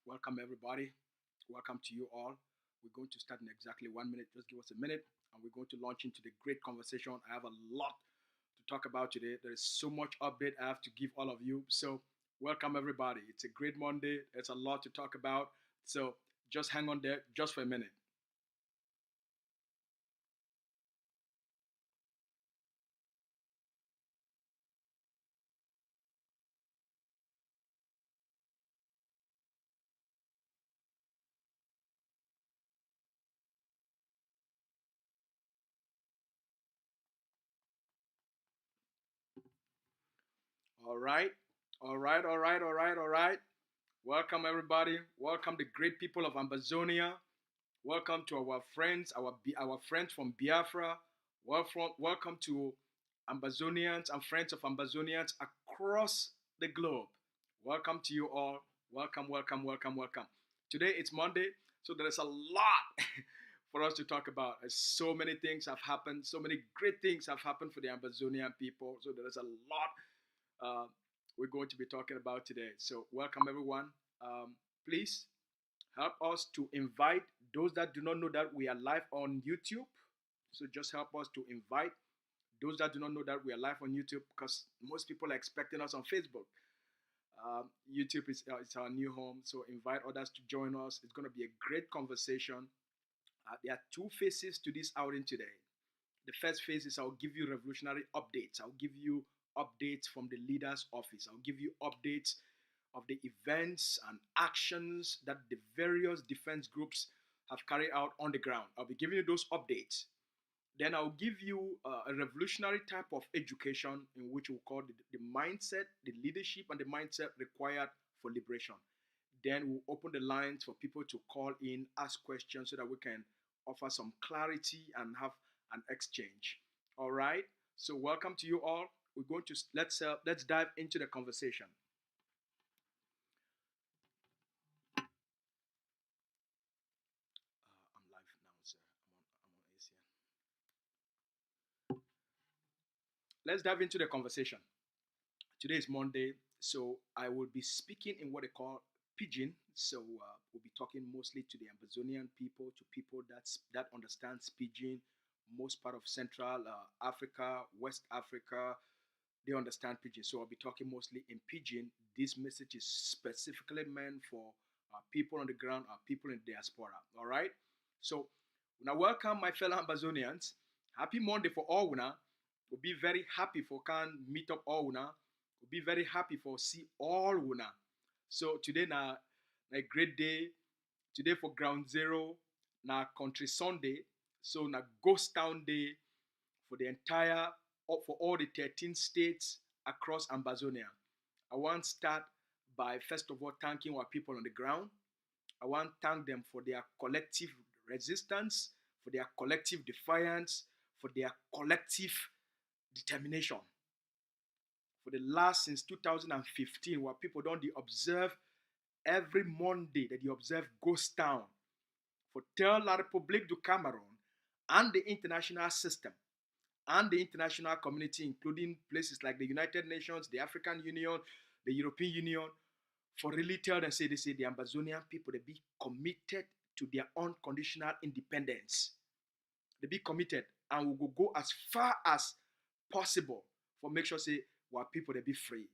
Welcome, everybody. Welcome to you all. We're going to start in exactly 1 minute. Just give us a minute, and we're going to launch into the great conversation. I have a lot to talk about today. There is so much update I have to give all of you. So, welcome, everybody. It's a great Monday. There's a lot to talk about. So, just hang on there just for a minute. All right. All right. All right. All right. All right. Welcome, everybody. Welcome, the great people of Ambazonia. Welcome to our friends, our friends from Biafra. Welcome to Ambazonians and friends of Ambazonians across the globe. Welcome to you all. Welcome, welcome, welcome, welcome. Today it's Monday, so there is a lot for us to talk about. So many things have happened. So many great things have happened for the Ambazonian people. So there is a lot uh, we're going to be talking about today. So welcome everyone. Please help us to invite those that do not know that we are live on YouTube. So just help us to invite those that do not know that we are live on YouTube because most people are expecting us on Facebook. YouTube is it's our new home, so invite others to join us. It's going to be a great conversation. There are two phases to this outing today. The first phase is I'll give you revolutionary updates. I'll give you updates from the leader's office. I'll give you updates of the events and actions that the various defense groups have carried out on the ground. I'll be giving you those updates. Then I'll give you a revolutionary type of education in which we'll call the mindset, the leadership, and the mindset required for liberation. Then we'll open the lines for people to call in, ask questions so that we can offer some clarity and have an exchange. All right. So welcome to you all. We're going to let's dive into the conversation. I'm live now, sir. I'm on ACN. Let's dive into the conversation. Today is Monday, so I will be speaking in what they call pidgin. So we'll be talking mostly to the Ambazonian people, to people that understands pidgin. Most part of Central Africa, West Africa, they understand pidgin. So I'll be talking mostly in pidgin. This message is specifically meant for people on the ground, people in diaspora. All right. So now welcome my fellow Ambazonians. Happy Monday for all una. We'll be very happy for can meet up all una. We'll be very happy for see all una. So today na a great day. Today for Ground Zero, na Country Sunday. So na Ghost Town Day for the entire for all the 13 states across Ambazonia. I want to start by first of all thanking our people on the ground. I want to thank them for their collective resistance, for their collective defiance, for their collective determination. For the last since 2015, where people don't observe every Monday that they observe Ghost Town for tell la République du Cameroon and the international system and the international community, including places like the United Nations, the African Union, the European Union, for really tell them, say, they say the Ambazonian people, they be committed to their unconditional independence. They be committed and we will go as far as possible for make sure, say, our people, they be free.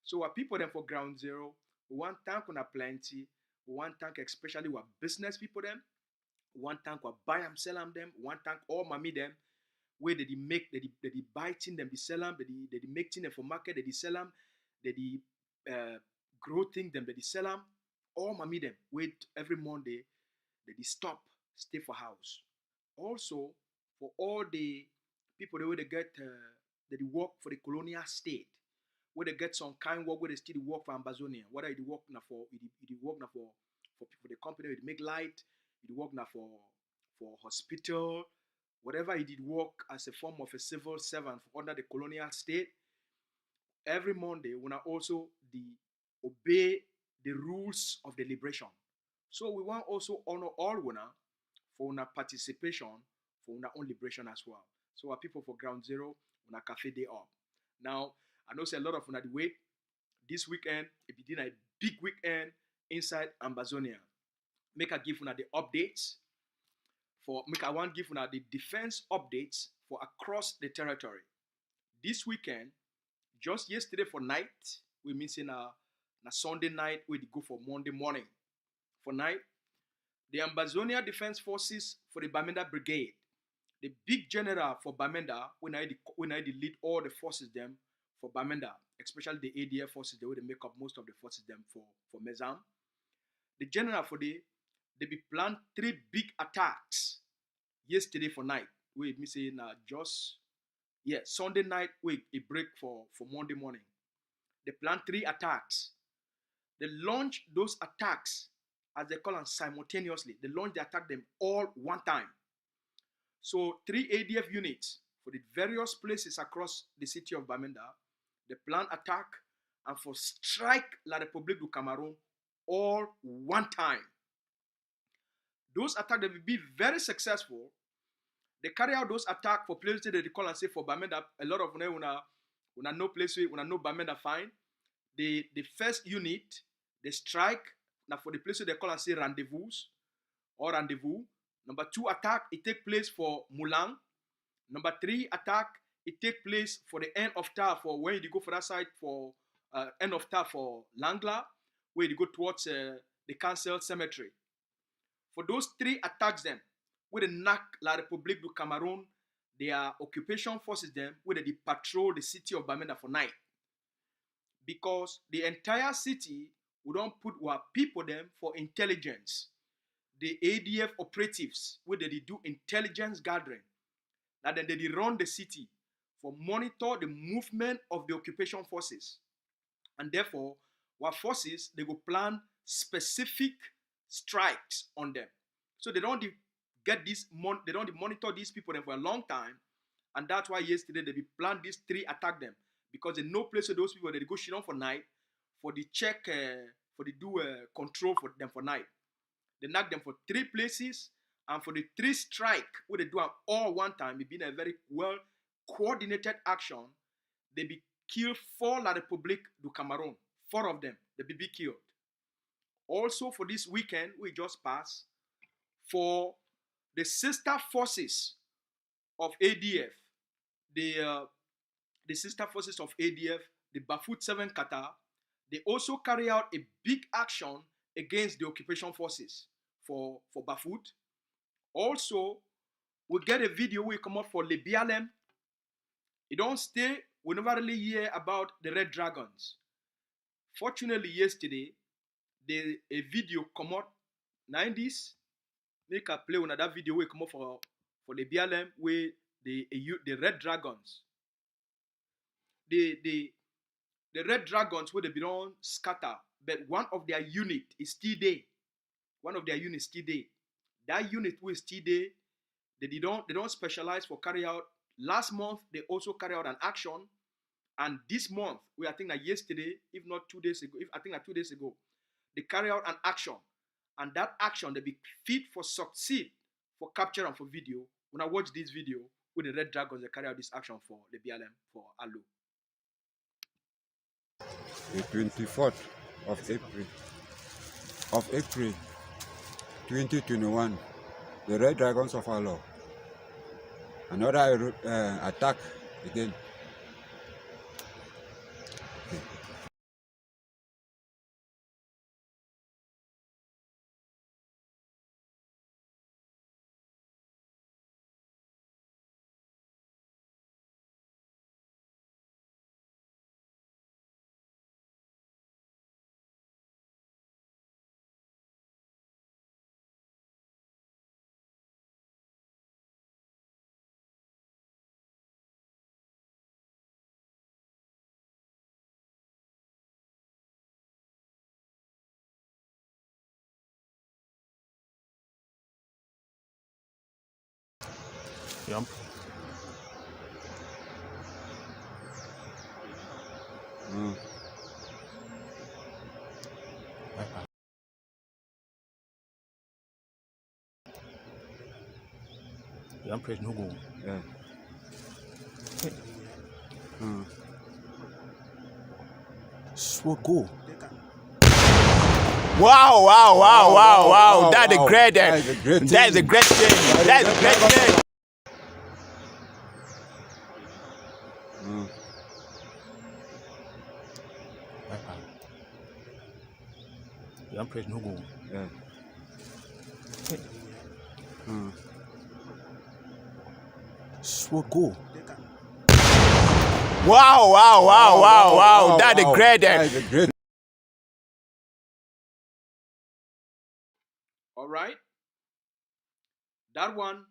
So our people, then for Ground Zero, we want thank on a plenty. We want thank especially our business people, them. We want thank our buy and sell them. We want thank all mommy them where they make they buy things them, they sell them, they make things them for market, they sell them, they grow things them, they sell them. All mommy them wait every Monday, they stop, stay for house. Also, for all the people where they get they work for the colonial state, where they get some kind work where they still work for Ambazonia, whether it work now for it work now for the company, it make light, it work now for hospital, whatever he did work as a form of a civil servant under the colonial state, every Monday, we also obey the rules of the liberation. So we want also honor all una for una participation for una own liberation as well. So our people for Ground Zero, una cafe day up. Now, I know say a lot of una wait this weekend, it be a big weekend inside Ambazonian. Make I give una the updates I want give una the defense updates for across the territory. This weekend, just yesterday for night, we missing a Sunday night, we go for Monday morning. For night, the Ambazonian Defense Forces for the Bamenda Brigade, the big general for Bamenda, when I lead all the forces them for Bamenda, especially the ADF forces, they will make up most of the forces them for Mezam. The general for they be planned 3 big attacks yesterday for night. We say just Sunday night we a break for Monday morning. They plan 3 attacks. They launch those attacks, as they call them, simultaneously. They launch the attack them all one time. So 3 ADF units for the various places across the city of Bamenda, they plan attack and for strike La République du Cameroon all one time. Those attacks, they will be very successful. They carry out those attacks for places that they call and say for Bamenda. A lot of them una no place una no Bamenda fine. The first unit, they strike now for the place they call and say rendezvous. Number 2 attack, it take place for Mulang. Number 3 attack, it take place for the end of town for when you go for that side for end of town for Langla, where you go towards the Council Cemetery. For those 3 attacks them, where they knock La République du Cameroon, their occupation forces them, where they patrol the city of Bamenda for night. Because the entire city, we don't put our people them for intelligence. The ADF operatives, where they do intelligence gathering, and then they run the city for monitor the movement of the occupation forces. And therefore, our forces, they go plan specific strikes on them. So they don't get this, they don't monitor these people for a long time. And that's why yesterday they planned these 3 attack them. Because they no place for those people, they go shit on for night, for the check, for the do control for them for night. They knock them for 3 places, and for the 3 strike, where they do them all one time, it been a very well coordinated action. They be killed 4 La République du Cameroon. 4 of them, they be killed. Also for this weekend, we just passed, for the sister forces of ADF, the sister forces of ADF, the Bafut 7 Qatar, they also carry out a big action against the occupation forces for Bafut. Also, we get a video we come up for Le BLM. It don't stay, we never really hear about the Red Dragons. Fortunately, yesterday, a video come out 90s. Make a play on that video we come up for the BLM where the Red Dragons. The Red Dragons where they belong scatter, but one of their unit is still there. One of their units still there. That unit will still there. They don't specialize for carry out. Last month they also carry out an action, and this month I think that yesterday, if not 2 days ago, I think that 2 days ago, they carry out an action, and that action they be fit for succeed for capture and for video. When I watch this video with the Red Dragons, they carry out this action for the BLM for Alu. The 24th of April 2021, the Red Dragons of Allah. Another attack again. Yep. I'm pressing no go. Yeah. So go. Wow, wow, wow, wow, wow. That's a great thing. That's a great thing. That's a great thing. That's a great thing. Yeah. So go. Wow, wow, wow, wow, wow. That's a great thing. That's a great. All right. That one,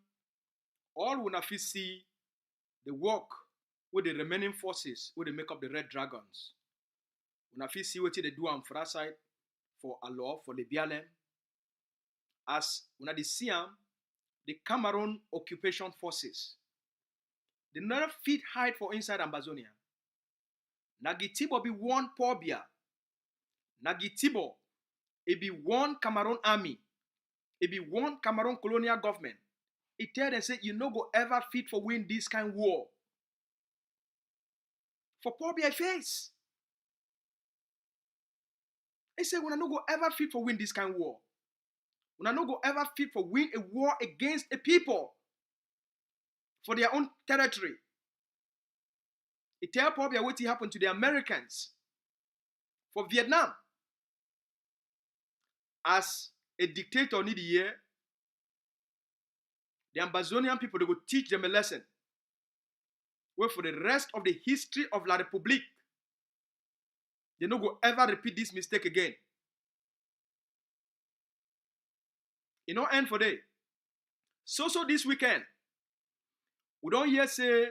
all we fit see the work with the remaining forces where they make up the Red Dragons. We fit see what they do on for that side for Alo, for the BLM. As when they see them, the Cameroon occupation forces, they never fit hide for inside Ambazonian. Nagitibo be one pobia. Nagitibo, it be one Cameroon army. It be one Cameroon colonial government. It tell them say you no go ever fit for win this kind of war. For pobia face. They say we no go ever fit for win this kind of war. We no go ever fit for win a war against a people for their own territory. It tell pobia what happened to the Americans for Vietnam. As a dictator need the year, the Ambazonian people, they will teach them a lesson. Where for the rest of the history of La République, they no go ever repeat this mistake again. It no end for day. So this weekend, we don't hear say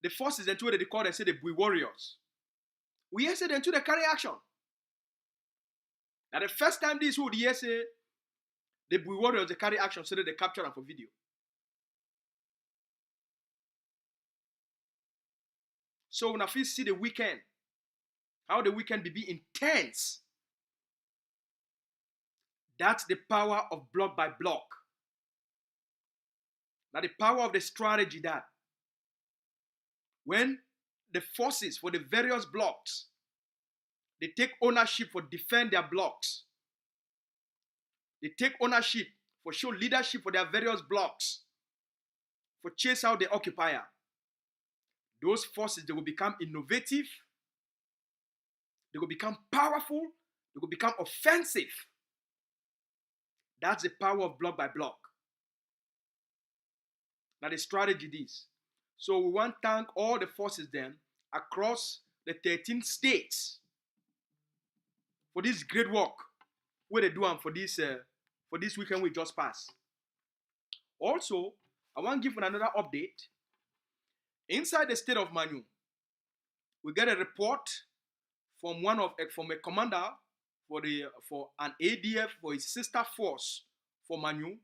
the forces and two they call and say the Bui warriors. We hear say them two they carry action. Now the first time this would hear say the Bui warriors they carry action so that they capture them for video. So when I feel see the weekend, how the weekend be intense. That's the power of block by block. Now the power of the strategy that when the forces for the various blocks, they take ownership for defend their blocks. They take ownership for show leadership for their various blocks, for chase out the occupier. Those forces, they will become innovative, they will become powerful, they will become offensive. That's the power of block by block. Now the strategy is. So we want to thank all the forces then across the 13 states for this great work where they do them for this weekend we just passed. Also, I want to give another update. Inside the state of Manu, we get a report from a commander for an ADF for his sister force for Manu.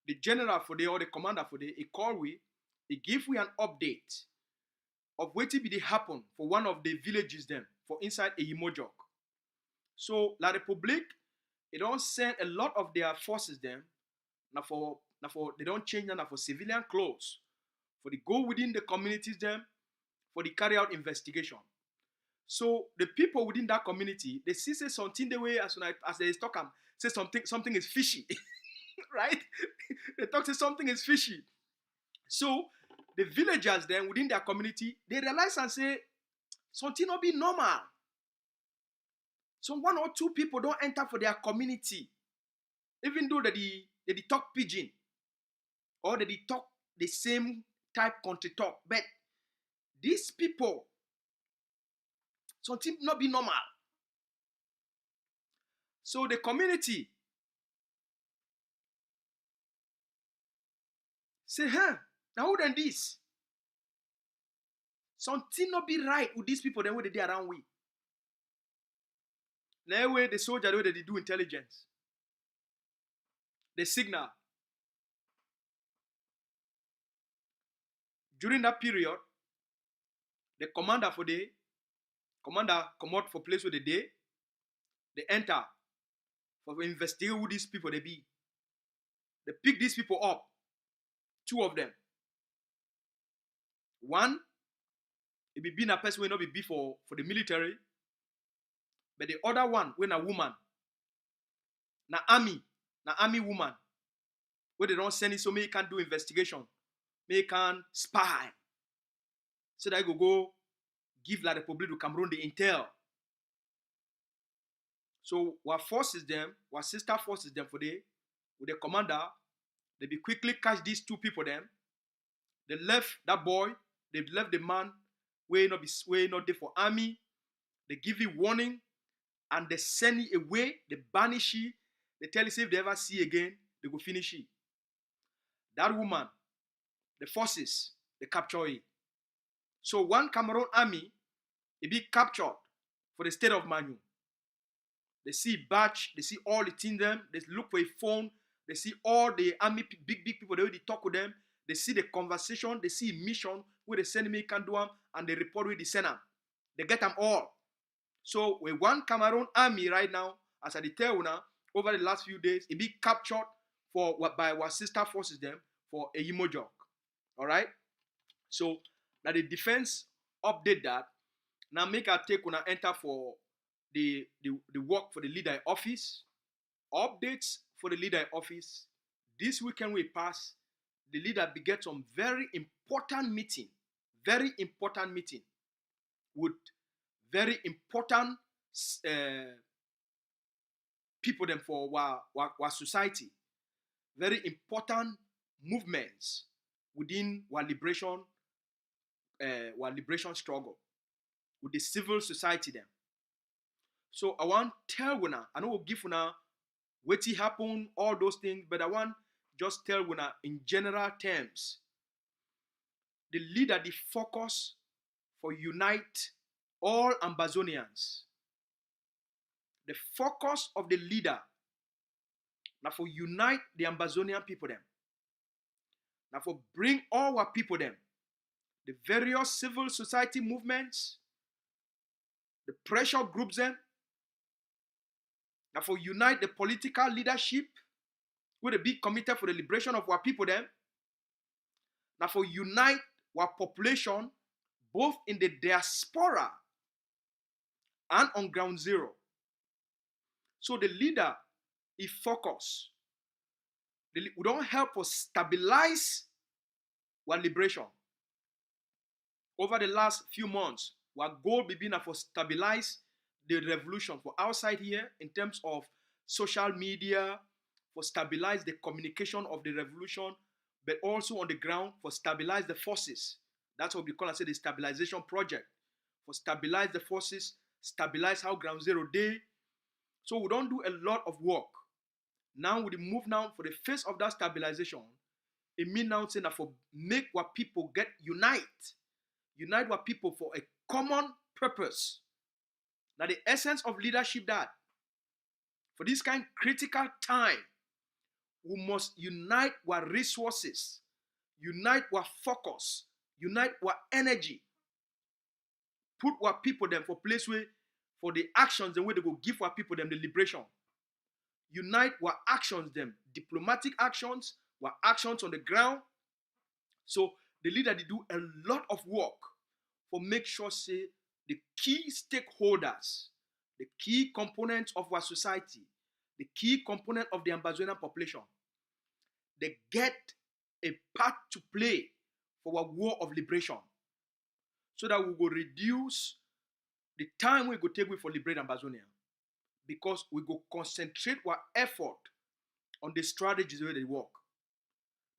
The general for the or the commander for the he call we, he give we an update of what be happen for one of the villages them for inside a Imojok. So La République, they don't send a lot of their forces them now for they don't change them now for civilian clothes for the go within the communities them for the carry out investigation. So the people within that community they see say something the way as they talk say something is fishy, right? They talk say something is fishy. So the villagers then within their community they realize and say something not be normal. So one or two people don't enter for their community, even though they talk pidgin or they talk the same type country talk. But these people, something not be normal. So the community say, now who than this? Something not be right with these people then where they around we. Now way the soldier where they do intelligence. The signal. During that period, the commander come out for place where they enter for investigate who these people they be. They pick these people up. Two of them. One, it be being a person will not be for the military, but the other one when a woman army woman, where they don't send it so me can do investigation, me can spy, so that I go give La Republique du Cameroon the intel. So what forces them, what sister forces them for the with the commander, they be quickly catch these two people them. They left that boy, they left the man where not there for army. They give you warning and they send it away, they banish it, they tell you if they ever see again, they go finish it. That woman, the forces, they capture it. So one Cameroon army, it be captured for the state of Manu. They see batch, they see all the things them, they look for a phone, they see all the army big people, they already talk with them, they see the conversation, they see mission where they send me can do them, and they report with the Senate. They get them all. So with one Cameroon army right now, as I tell you now, over the last few days, it be captured for by our sister forces them for a Yimojok. All right. So now the defense update that. Now make a take when I enter for the work for the leader office. Updates for the leader office. This weekend we pass, the leader beget some very important meeting with very important people them for our society, very important movements within our liberation struggle with the civil society them. So I want tell una, I know we'll give una what happen, all those things, but I want just tell una in general terms. The leader, the focus for unite all Ambazonians. The focus of the leader now for unite the Ambazonian people them. Now for bring all our people them. The various civil society movements, the pressure groups them. Now for unite the political leadership, where they be committed for the liberation of our people them. Now for unite our population, both in the diaspora and on ground zero. So the leader is focused. We don't help us stabilize our liberation. Over the last few months, our goal be been for stabilize the revolution for outside here in terms of social media, for stabilize the communication of the revolution, but also on the ground for stabilize the forces. That's what we call the stabilization project. For stabilize the forces, stabilize how ground zero day. So we don't do a lot of work. Now we move now for the phase of that stabilization. It means now saying that for make what people get unite what people for a common purpose. Now the essence of leadership that for this kind of critical time, we must unite our resources, unite our focus, unite our energy, put our people them for place where for the actions and where they go give our people them the liberation. Unite our actions them, diplomatic actions, our actions on the ground. So the leader they do a lot of work for make sure say the key stakeholders, the key components of our society, the key component of the Ambazonian population, they get a part to play for our war of liberation, so that we will reduce the time we go take for liberate Ambazonia, because we go concentrate our effort on the strategies where they work.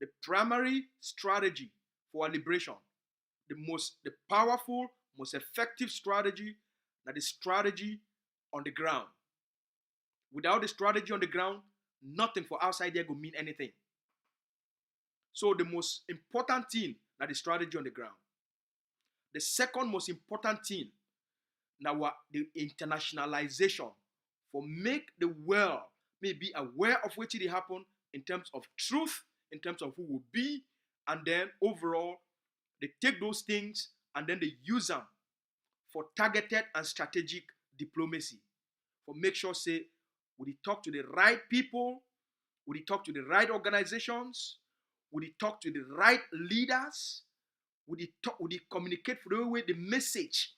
The primary strategy for our liberation, the powerful, most effective strategy, that is strategy on the ground. Without the strategy on the ground, nothing for outside there will mean anything. So the most important thing, that is strategy on the ground. The second most important thing, now the internationalization, for make the world may be aware of what will happen in terms of truth, in terms of who will be, and then overall, they take those things and then they use them for targeted and strategic diplomacy. For make sure, say, would he talk to the right people? Would he talk to the right organizations? Would he talk to the right leaders? Would he communicate for the way the message?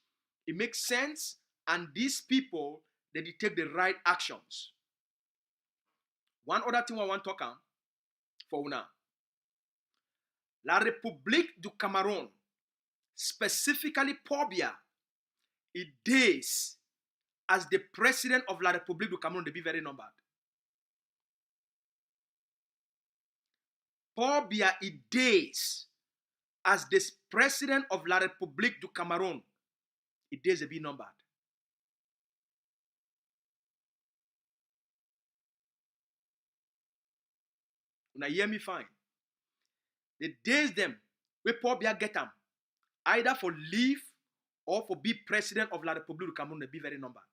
It makes sense, and these people, they take the right actions. One other thing I want to talk on for now. La République du Cameroun, specifically Paul Biya, it days as the president of La République du Cameroun, they be very numbered. Paul Biya, it days as the president of La République du Cameroun, it days they be numbered. Now hear me fine. The days them where Paul Biya get them, either for leave or for be president of La République du Cameroun, they be very numbered.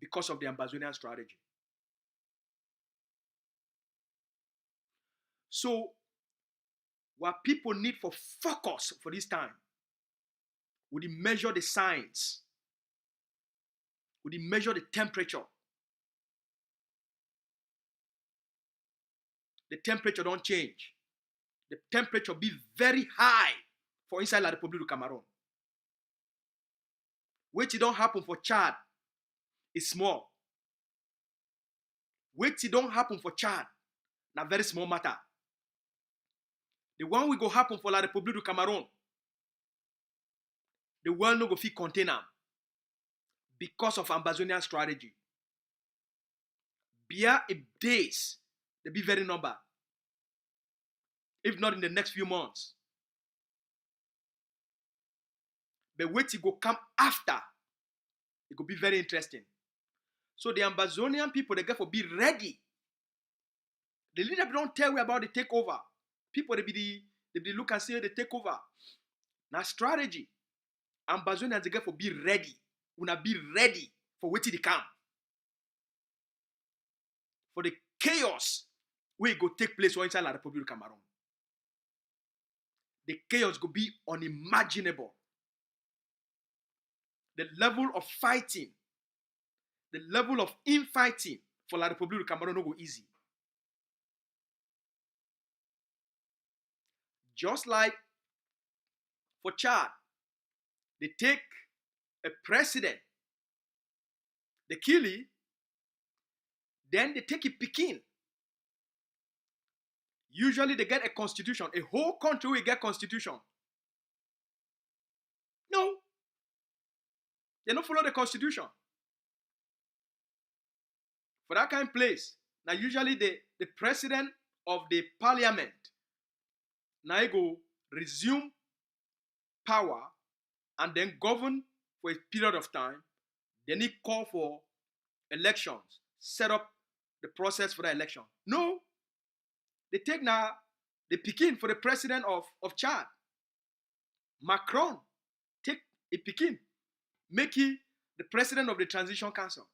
Because of the Ambazonian strategy. So, what people need for focus for this time, would measure the signs, would measure the temperature. The temperature don't change. The temperature be very high for inside La République du Cameroun. Which it don't happen for Chad is small. Which it don't happen for Chad, na very small matter. The one we go happen for La République du Cameroun, the world no go fit contain am because of Ambazonian strategy. Biya days, they be very number. If not in the next few months. But wait it go come after. It could be very interesting. So the Ambazonian people, they get for be ready. The leader don't tell you about the takeover. People they be look and say the takeover. Now strategy. Ambazonians they get for be ready. Una be ready for waiting to come. For the chaos where it go take place inside La République du Cameroun. The chaos go be unimaginable. The level of fighting, the level of infighting for La République du Cameroun no go easy. Just like for Chad, they take a president, they kill it, then they take a Pekin. Usually they get a constitution. A whole country will get constitution. No. They don't follow the constitution. For that kind of place, now usually the president of the parliament now he go resume power and then govern for a period of time. Then he call for elections, set up the process for the election. No. They take now the Pekin for the president of Chad. Macron take a Pekin, make it the president of the transition council.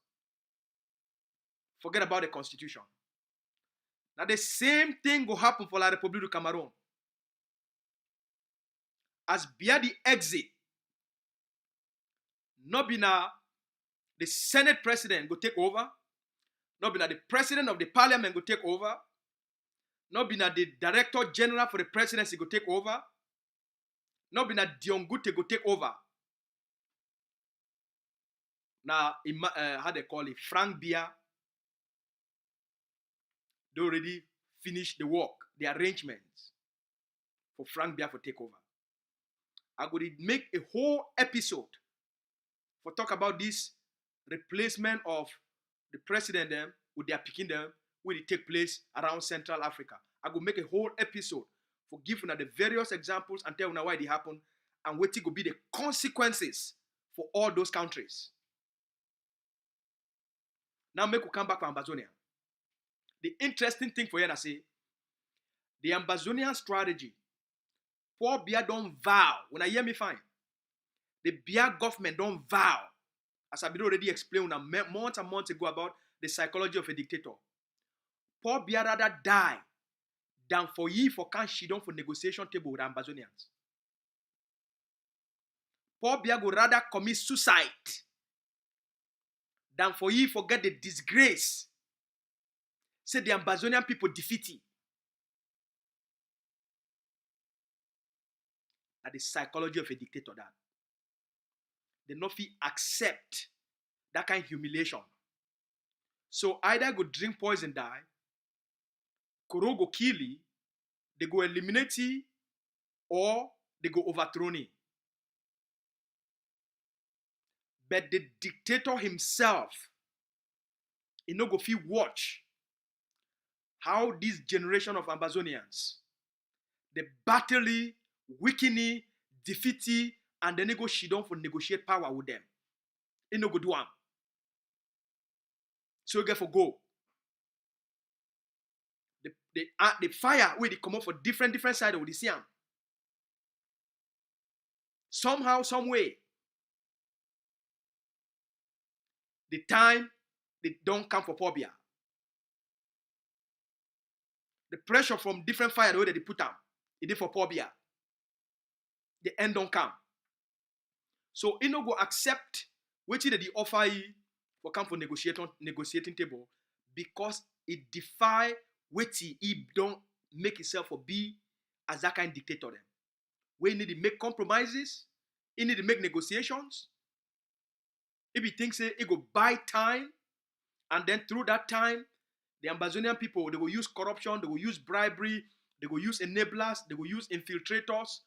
Forget about the constitution. Now the same thing will happen for La République du Cameroun. As Biya the exit, not be now the Senate president go take over, not be now the president of the parliament go take over, not be now the director general for the presidency go take over, not be now Diongute go take over. Now, how they call it, Frank Biya, they already finished the work, the arrangements for Frank Biya for takeover. I'm going to make a whole episode for talk about this replacement of the president them with their picking them will it take place around Central Africa. I will make a whole episode for giving the various examples and tell you why they happen and what it will be the consequences for all those countries. Now make we come back to Ambazonia. The interesting thing for you to say, the Ambazonian strategy, Paul Biya don't vow. When I hear me fine, the Biya government don't vow. As I've already explained months and months ago about the psychology of a dictator. Paul Biya rather die than for ye for can she down for negotiation table with Ambazonians. Paul Biya go rather commit suicide than for ye forget the disgrace. Say the Ambazonian people defeat him. That the psychology of a dictator that. They not fit accept That kind of humiliation. So either go drink poison die, Koro go kill you, they go eliminate you, or they go overthrow you. But the dictator himself, he no go fit watch how this generation of Ambazonians, they battle, weaken, defeat, and then they go sit down for negotiate power with them. He no go do am. So you get for go. The fire where they come up for different side of the sea. Somehow, some way, the time they don't come for Pobia. The pressure from different fire the way that they put them, it is for Pobia. The end don't come. So he no go accept what they offer you for come for negotiating table because it defy what he don't make himself for be as that kind of dictator them. We need to make compromises, he need to make negotiations. If he thinks he go buy time, and then through that time, the Ambazonian people, they will use corruption, they will use bribery, they will use enablers, they will use infiltrators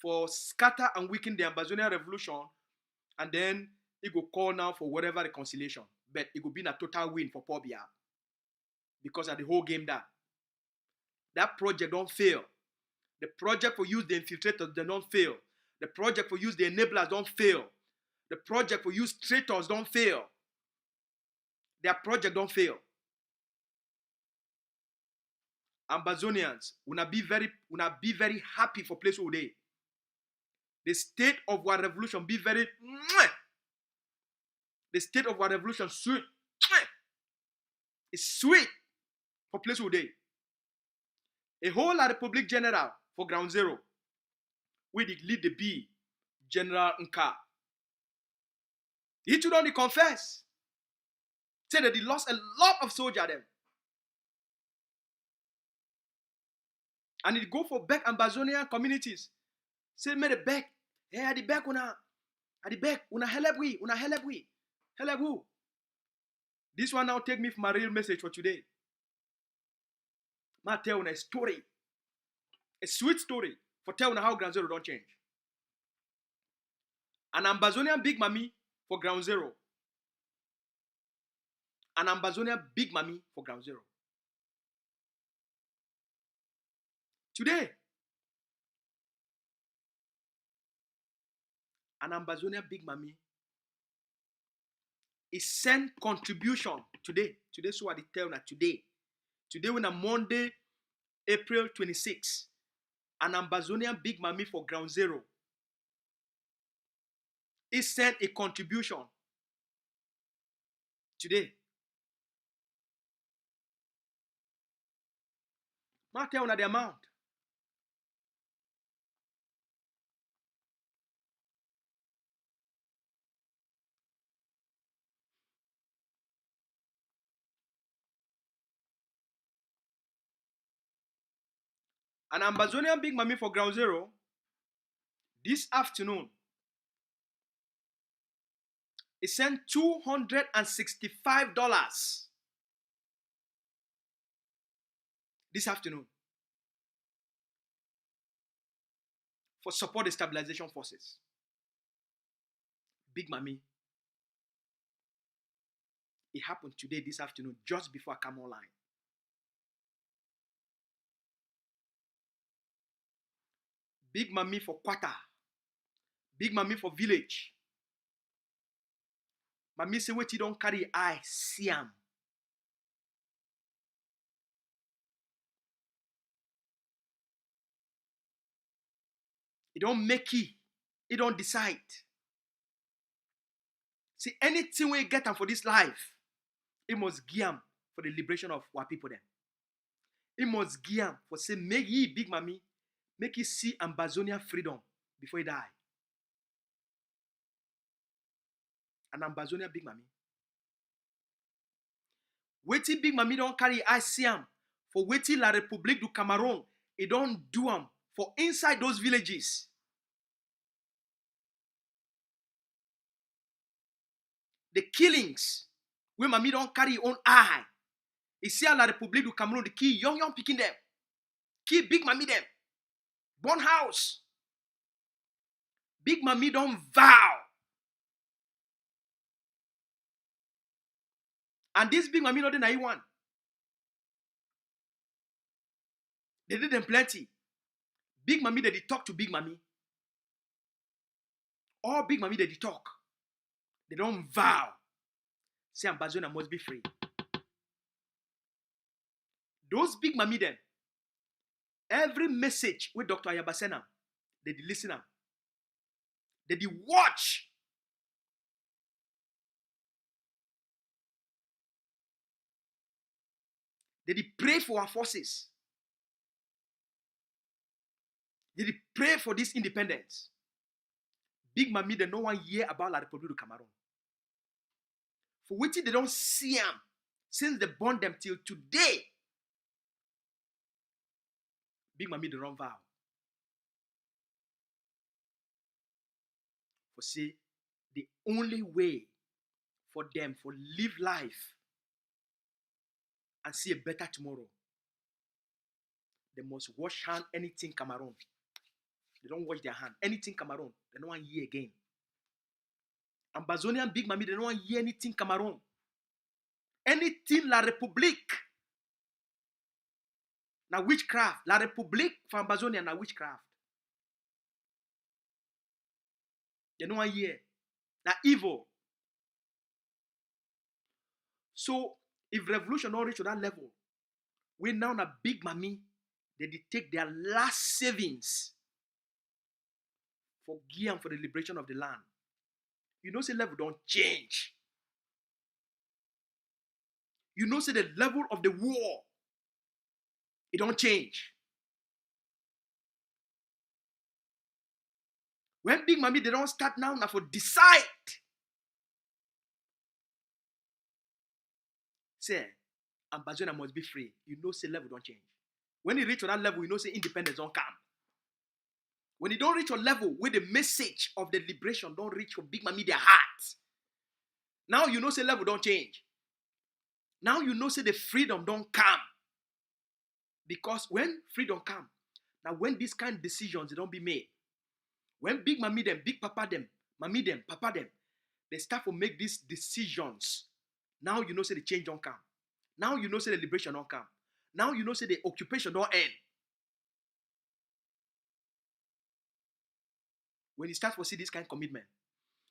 for scatter and weaken the Ambazonian revolution, and then he go call now for whatever reconciliation. But it will be a total win for Pobia. Because of the whole game that project don't fail. The project for use the infiltrators, they don't fail. The project for use the enablers don't fail. The project for use traitors don't fail. Their project don't fail. Ambazonians, una be very happy for place where they. The state of our revolution be very. The state of our revolution sweet. It's sweet for place where they. A whole lot of public general for ground zero. We did lead the B, General Nka. He too don't confess. Say that he lost a lot of soldiers them. And he go for back Ambazonian communities. Say me the back. Hey, at the back una help we. Help who? This one now take me for my real message for today. I tell you a story. A sweet story for telling how Ground Zero don't change. An Ambazonian big mommy for Ground Zero. An Ambazonian big mommy for Ground Zero. Today, an Ambazonian big mommy is sent contribution today. Today, so I tell you today. Today, when a Monday, April 26, an Ambazonian big mommy for Ground Zero is sent a contribution today. I tell you the amount. An Ambazonian big mommy for Ground Zero this afternoon is sent $265 this afternoon for support the stabilization forces. Big mommy. It happened today, this afternoon, just before I come online. Big mommy for Kwata. Big mommy for village. Mommy say what you don't carry eye, see am. It don't make it. It don't decide. See, anything we get for this life, it must give them for the liberation of our people then. It must give them for say, make ye big mommy, make you see Ambazonian freedom before he die. An Ambazonian big mommy. Waiting big mommy don't carry I see him for waiting La République du Cameroon. It don't do them for inside those villages. the killings, where mommy don't carry her own eye. Ici à la République du Cameroun, the key young picking them, key big mommy them, born house. Big mommy don't vow. And this big mommy not the naive one. They did them plenty. Big mommy, they did talk to big mommy. All big mommy, they did talk. They don't vow. Say Ambazonian must be free. Those big mommy them, every message with Dr. Ayaba send them, they did listen them. They did watch. They did pray for our forces. They did pray for this independence. Big mommy, they no one hear about La République du Cameroun. For which they don't see them since they born them till today. Big mommy, they don't vow. For see, the only way for them for live life and see a better tomorrow, they must wash hand anything Cameroon. They don't wash their hand. Anything Cameroon, they don't want to hear again. Ambazonian big mommy, they don't want to hear anything Cameroon. Anything La République. Now witchcraft. La République for Ambazonian na witchcraft. They don't want to hear. Now evil. So if revolution don't reach to that level, we now na big mommy, they take their last savings for gear and for the liberation of the land. You know, say level don't change. You know, say the level of the war, it don't change. When big mommy, they don't start now for decide. Say, Ambazonian must be free. You know, say level don't change. When you reach to that level, you know, say independence don't come. When you don't reach a level where the message of the liberation don't reach for big mommy their heart, now you know say level don't change. Now you know say the freedom don't come. Because when freedom come, now when these kind of decisions they don't be made, when big mommy them, big papa them, mommy them, papa them, they start to make these decisions. Now you know say the change don't come. Now you know say the liberation don't come. Now you know say the occupation don't end. When you start to see this kind of commitment,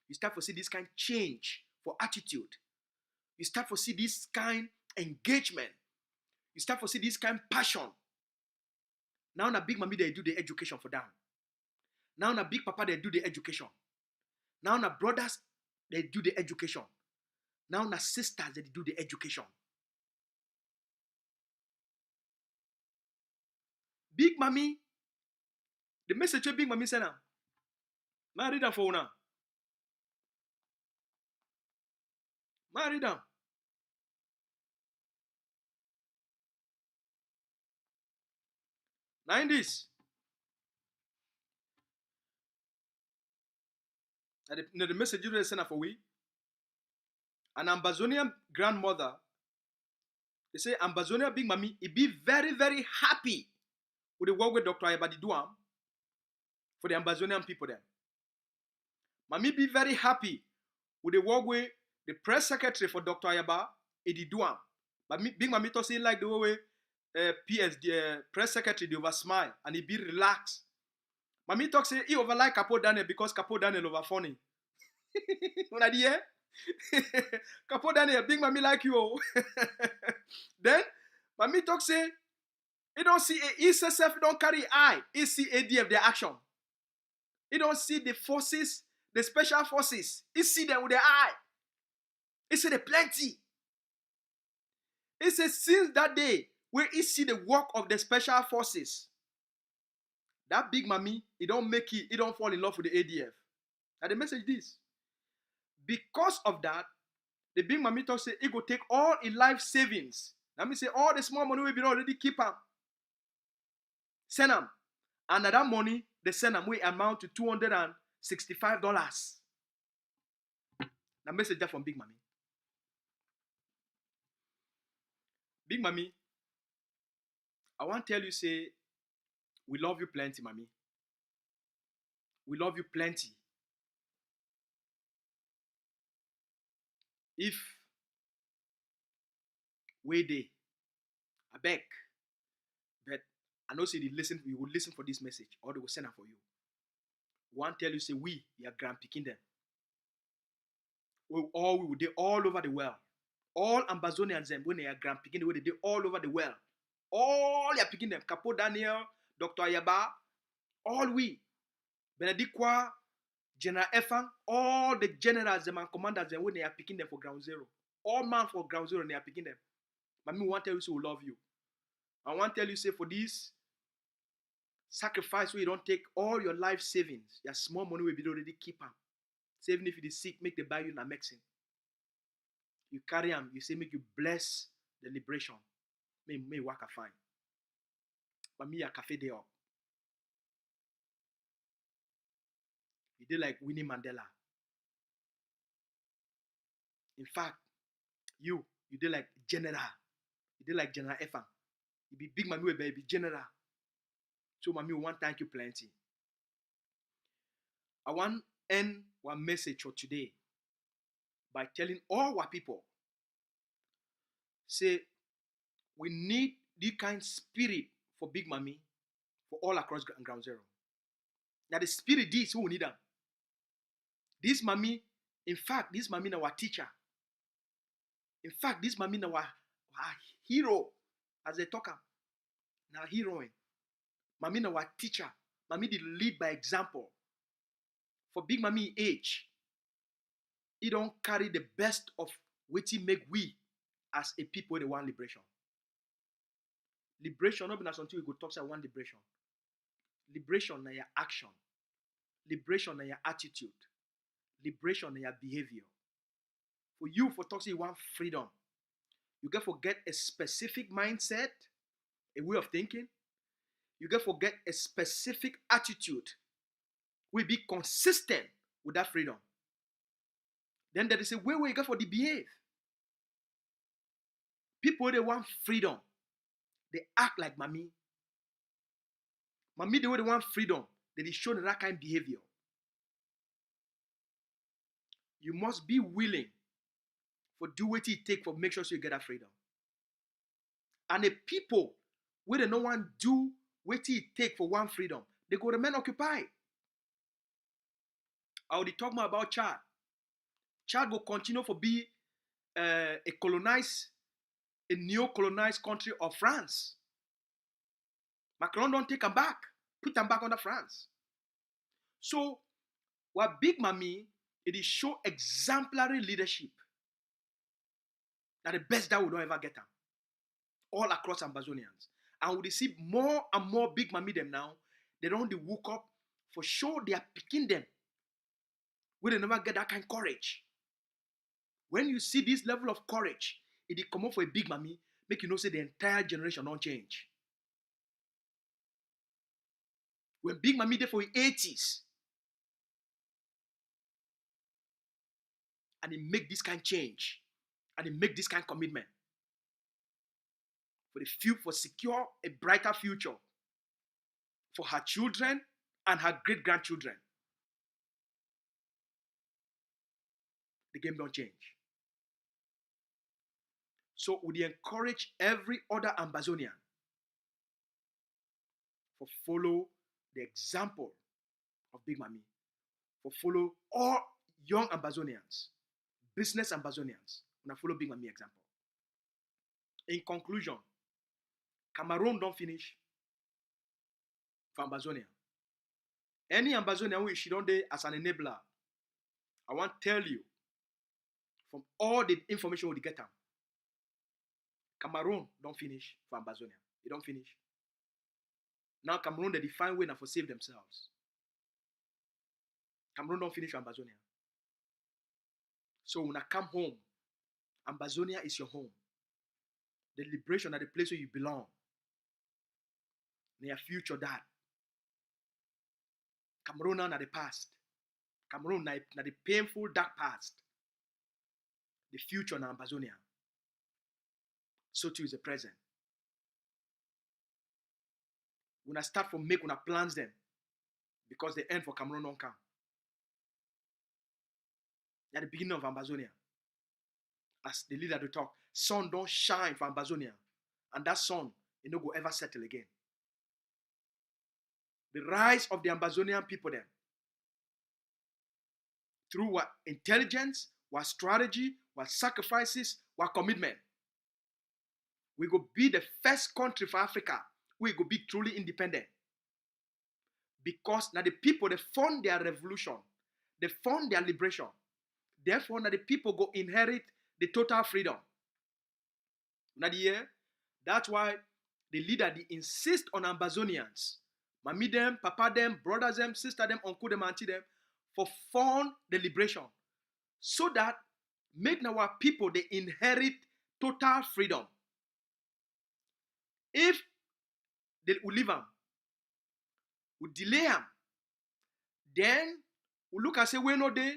you start to see this kind of change for attitude, you start to see this kind of engagement, you start to see this kind of passion. Now na big mommy they do the education for them. Now na big papa they do the education. Now na brothers they do the education. Now na sisters they do the education. Big mommy, the message of big mommy send now. I read them for now. I read them. Now in this, the message you send for we, an Ambazonian grandmother, they say Ambazonian big mommy, he be very, very happy with the work with Dr. Ayaba do for the Ambazonian people there. Mommy be very happy with the work with the press secretary for Dr. Ayaba, Edi Duam. But big mommy to say like the way PSD press secretary they over smile and he be relaxed. Mommy talk say he over like Capo Daniel because Capo Daniel over funny. When I hear Capo Daniel, big mommy like you. Then mommy talk say he don't see ESSF don't carry eye. He see ADF their action. He don't see the forces. The special forces, he see them with their eye. He see the plenty. He says since that day, where he see the work of the special forces, that big mommy, he don't make it, he don't fall in love with the ADF. And the message is, because of that, the big mommy talk say he go take all his life savings. Let me say all the small money we been already keep am. Send them. And that money, they send them, we amount to $265. Na message that from Big Mommy. Big Mommy, I want to tell you, say, we love you plenty, Mommy. We love you plenty. If we dey, I beg, but I know say you will listen for this message, or they will send it for you. We want to tell you, say, we are grandpicking them. We will dey all over the world. All Ambazonians, when they are grandpicking, they dey all over the world. All you are picking them. Capo Daniel, Dr. Ayaba, all we. Benedictwa, General Efang, all the generals them and commanders them when they are picking them for ground zero. All man for ground zero and they are picking them. But me want to tell you, say we love you. I want to tell you, say, for this sacrifice where you don't take all your life savings, your small money will be already keep them. Say even if you are sick, make the buy you na medicine. You carry them, you say make you bless the liberation. May work a fine. But me a cafe day up. You did like Winnie Mandela. In fact, you did like General. You did like General Efang. You be big mommy, baby, General. So mommy, we want thank you plenty. I want end one message for today by telling all our people, say, we need this kind of spirit for Big Mommy for all across ground zero. Now the spirit is who we need them. This mommy, in fact, this mommy is our teacher. In fact, this mommy is our hero, as they talk. Now heroine. Mommy is our teacher. Mommy did lead by example. For Big Mommy age, he don't carry the best of what he make we as a people they want liberation. Liberation not be until we go talk about one liberation. Liberation na your action. Liberation na your attitude. Liberation na your behavior. For you, for talking, you want freedom. You get forget a specific mindset, a way of thinking. You get forget a specific attitude. We be consistent with that freedom. Then there is a way where you get for the behave. People they want freedom. They act like mommy. Mommy, the way they want freedom, they show that kind of behavior. You must be willing for do what it take for make sure so you get that freedom. And the people where they no want do what it take for one freedom, they go remain occupied. I already talk more about Chad. Chad will continue to be a neo-colonized country of France. Macron don't take them back. Put them back under France. So, what Big Mommy, it is show exemplary leadership. That the best that we don't ever get them. All across Ambazonians. And we see more and more Big Mommy them now. They don't woke up for sure they are picking them. We they never get that kind of courage. When you see this level of courage, it come up for a Big Mommy, make you know say the entire generation don't change. When Big Mommy there for the 80s, and he make this kind of change, and he make this kind of commitment for secure a brighter future for her children and her great-grandchildren. The game don't change. So we encourage every other Ambazonian for follow the example of Big Mommy, for follow all young Ambazonians, business Ambazonians, and follow Big Mommy example. In conclusion, Cameroon don't finish for Ambazonia. Any Ambazonian who is she don't dey as an enabler, I want to tell you from all the information we get them, Cameroon don't finish for Ambazonia. They don't finish. Now Cameroon they define way now for save themselves. Cameroon don't finish for Ambazonia. So when I come home, Ambazonia is your home. The liberation at the place where you belong. Near future that. Cameroon now the past. Cameroon now the painful dark past. the future in Ambazonia. So too is the present. When I start from make, when I plans them, because the end for Cameroon don't come. At the beginning of Ambazonia, as the leader to talk, sun don't shine for Ambazonia, and that sun, it no go ever settle again. The rise of the Ambazonian people then, through what intelligence, what strategy, what sacrifices, what commitment, we go be the first country for Africa. We go be truly independent. Because now the people, they fund their revolution. They fund their liberation. Therefore, now the people go inherit the total freedom. Now the year, that's why the leader, they insist on Ambazonians. Mommy them, papa them, brothers them, sister them, uncle them, auntie them, for fund the liberation. So that make now our people, they inherit total freedom. If they will leave them, we delay them, then we look and say, we no day,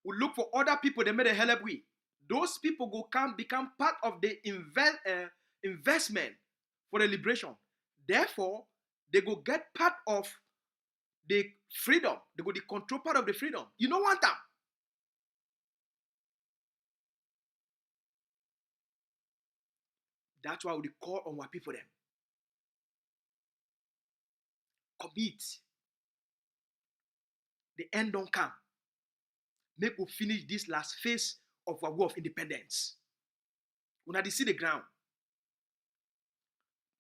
we look for other people that made a help we. Those people go come become part of the investment for the liberation. Therefore, they go get part of the freedom. They go the control part of the freedom. You don't want them. That's why we call on our people them. Commit. The end don't come. Make we finish this last phase of our war of independence. When I see the ground,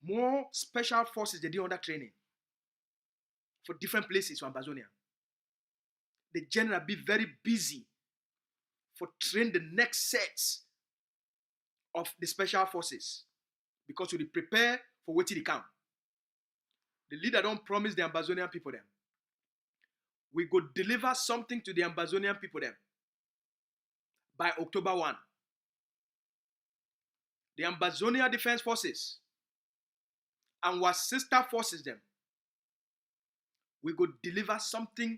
more special forces they do under training for different places for Ambazonia. The general be very busy for train the next sets of the special forces because we prepare for what they come. The leader don't promise the Ambazonian people them. We go deliver something to the Ambazonian people them by October 1. The Ambazonia Defense Forces and our sister forces them, we go deliver something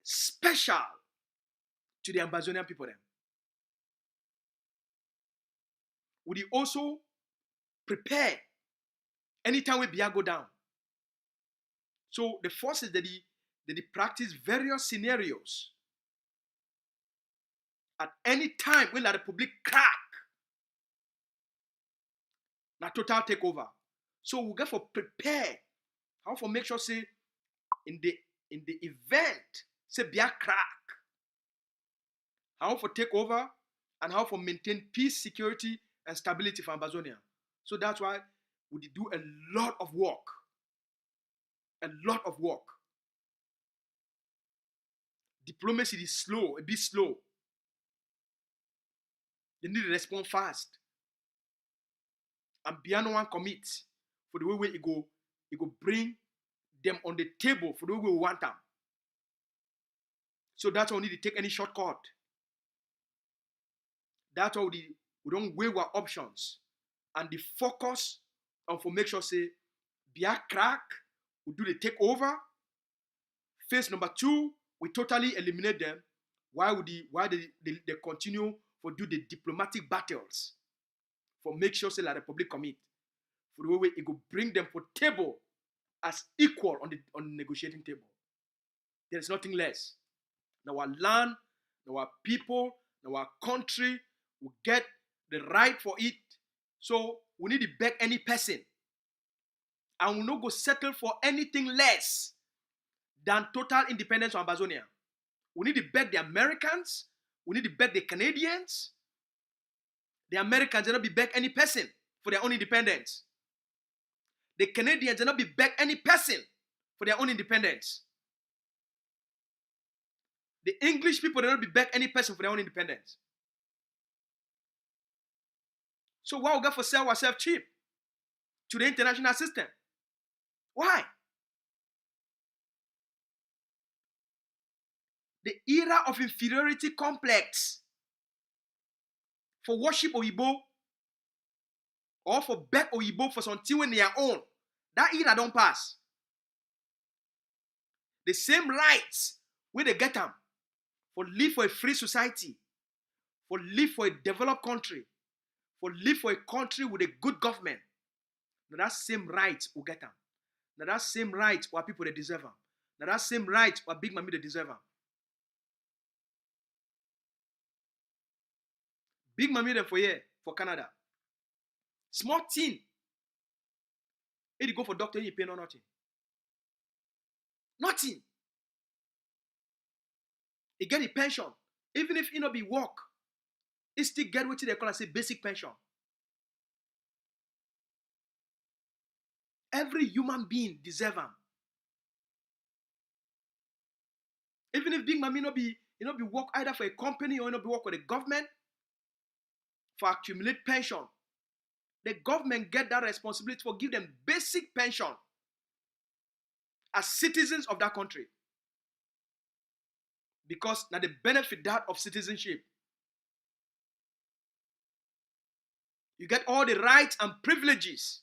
special to the Ambazonian people them. We also prepare anytime we go down. So the forces that they practice various scenarios. At any time when the Republic crack, na total takeover. So we get for prepare. How for make sure say in the event say be a crack. How for take over and how for maintain peace, security, and stability for Ambazonia. So that's why we do a lot of work. A lot of work. Diplomacy is slow, a bit slow. They need to respond fast. And Biano one commit for the way it go bring them on the table for the way we want them. So that's why we need to take any shortcut. That's why we don't weigh our options. And the focus on for make sure say, be a crack, we do the takeover. Phase number 2, we totally eliminate them. Why they continue for do the diplomatic battles for make sure say la Republic commit for the way it go bring them for table as equal on the negotiating table. There is nothing less. Now our land, now our people, now our country will get the right for it. So we need to beg any person, and we not go settle for anything less than total independence of Ambazonia. We need to beg the Americans. We need to beg the Canadians. The Americans will not be beg any person for their own independence. The Canadians will not be beg any person for their own independence. The English people will not be beg any person for their own independence. So why we got for sell ourselves cheap to the international system? Why? The era of inferiority complex for worship Oyibo or for beg Oyibo for something when they are own, that era don't pass. The same rights where they get them for live for a free society, for live for a developed country, for live for a country with a good government. Now that same right we get them. Now that same right what people they deserve them. Now that same right what big mommy they deserve them. Big mommy them for here for Canada. Small thing. If you go for doctor, you pay no nothing. Nothing. He get a pension. Even if he not be work, he still get what they call as a basic pension. Every human being deserve them. Even if big mommy not be work either for a company or not be work for the government for accumulate pension. The government get that responsibility for give them basic pension as citizens of that country. Because now they benefit that of citizenship. You get all the rights and privileges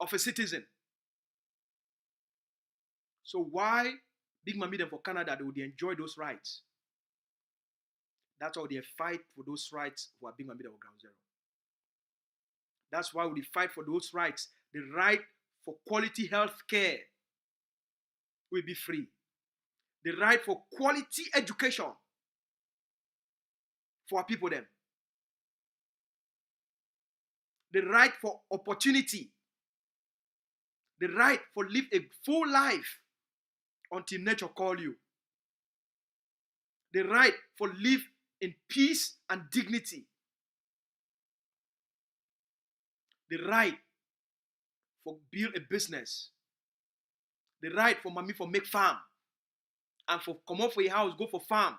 of a citizen. So why big mommy them for Canada, they would enjoy those rights? That's why they fight for those rights for big mommy them for ground zero. That's why we fight for those rights. The right for quality health care will be free. The right for quality education for our people them. The right for opportunity. The right for live a full life until nature call you. The right for live in peace and dignity. The right for build a business. The right for mommy for make farm. And for come out for your house, go for farm.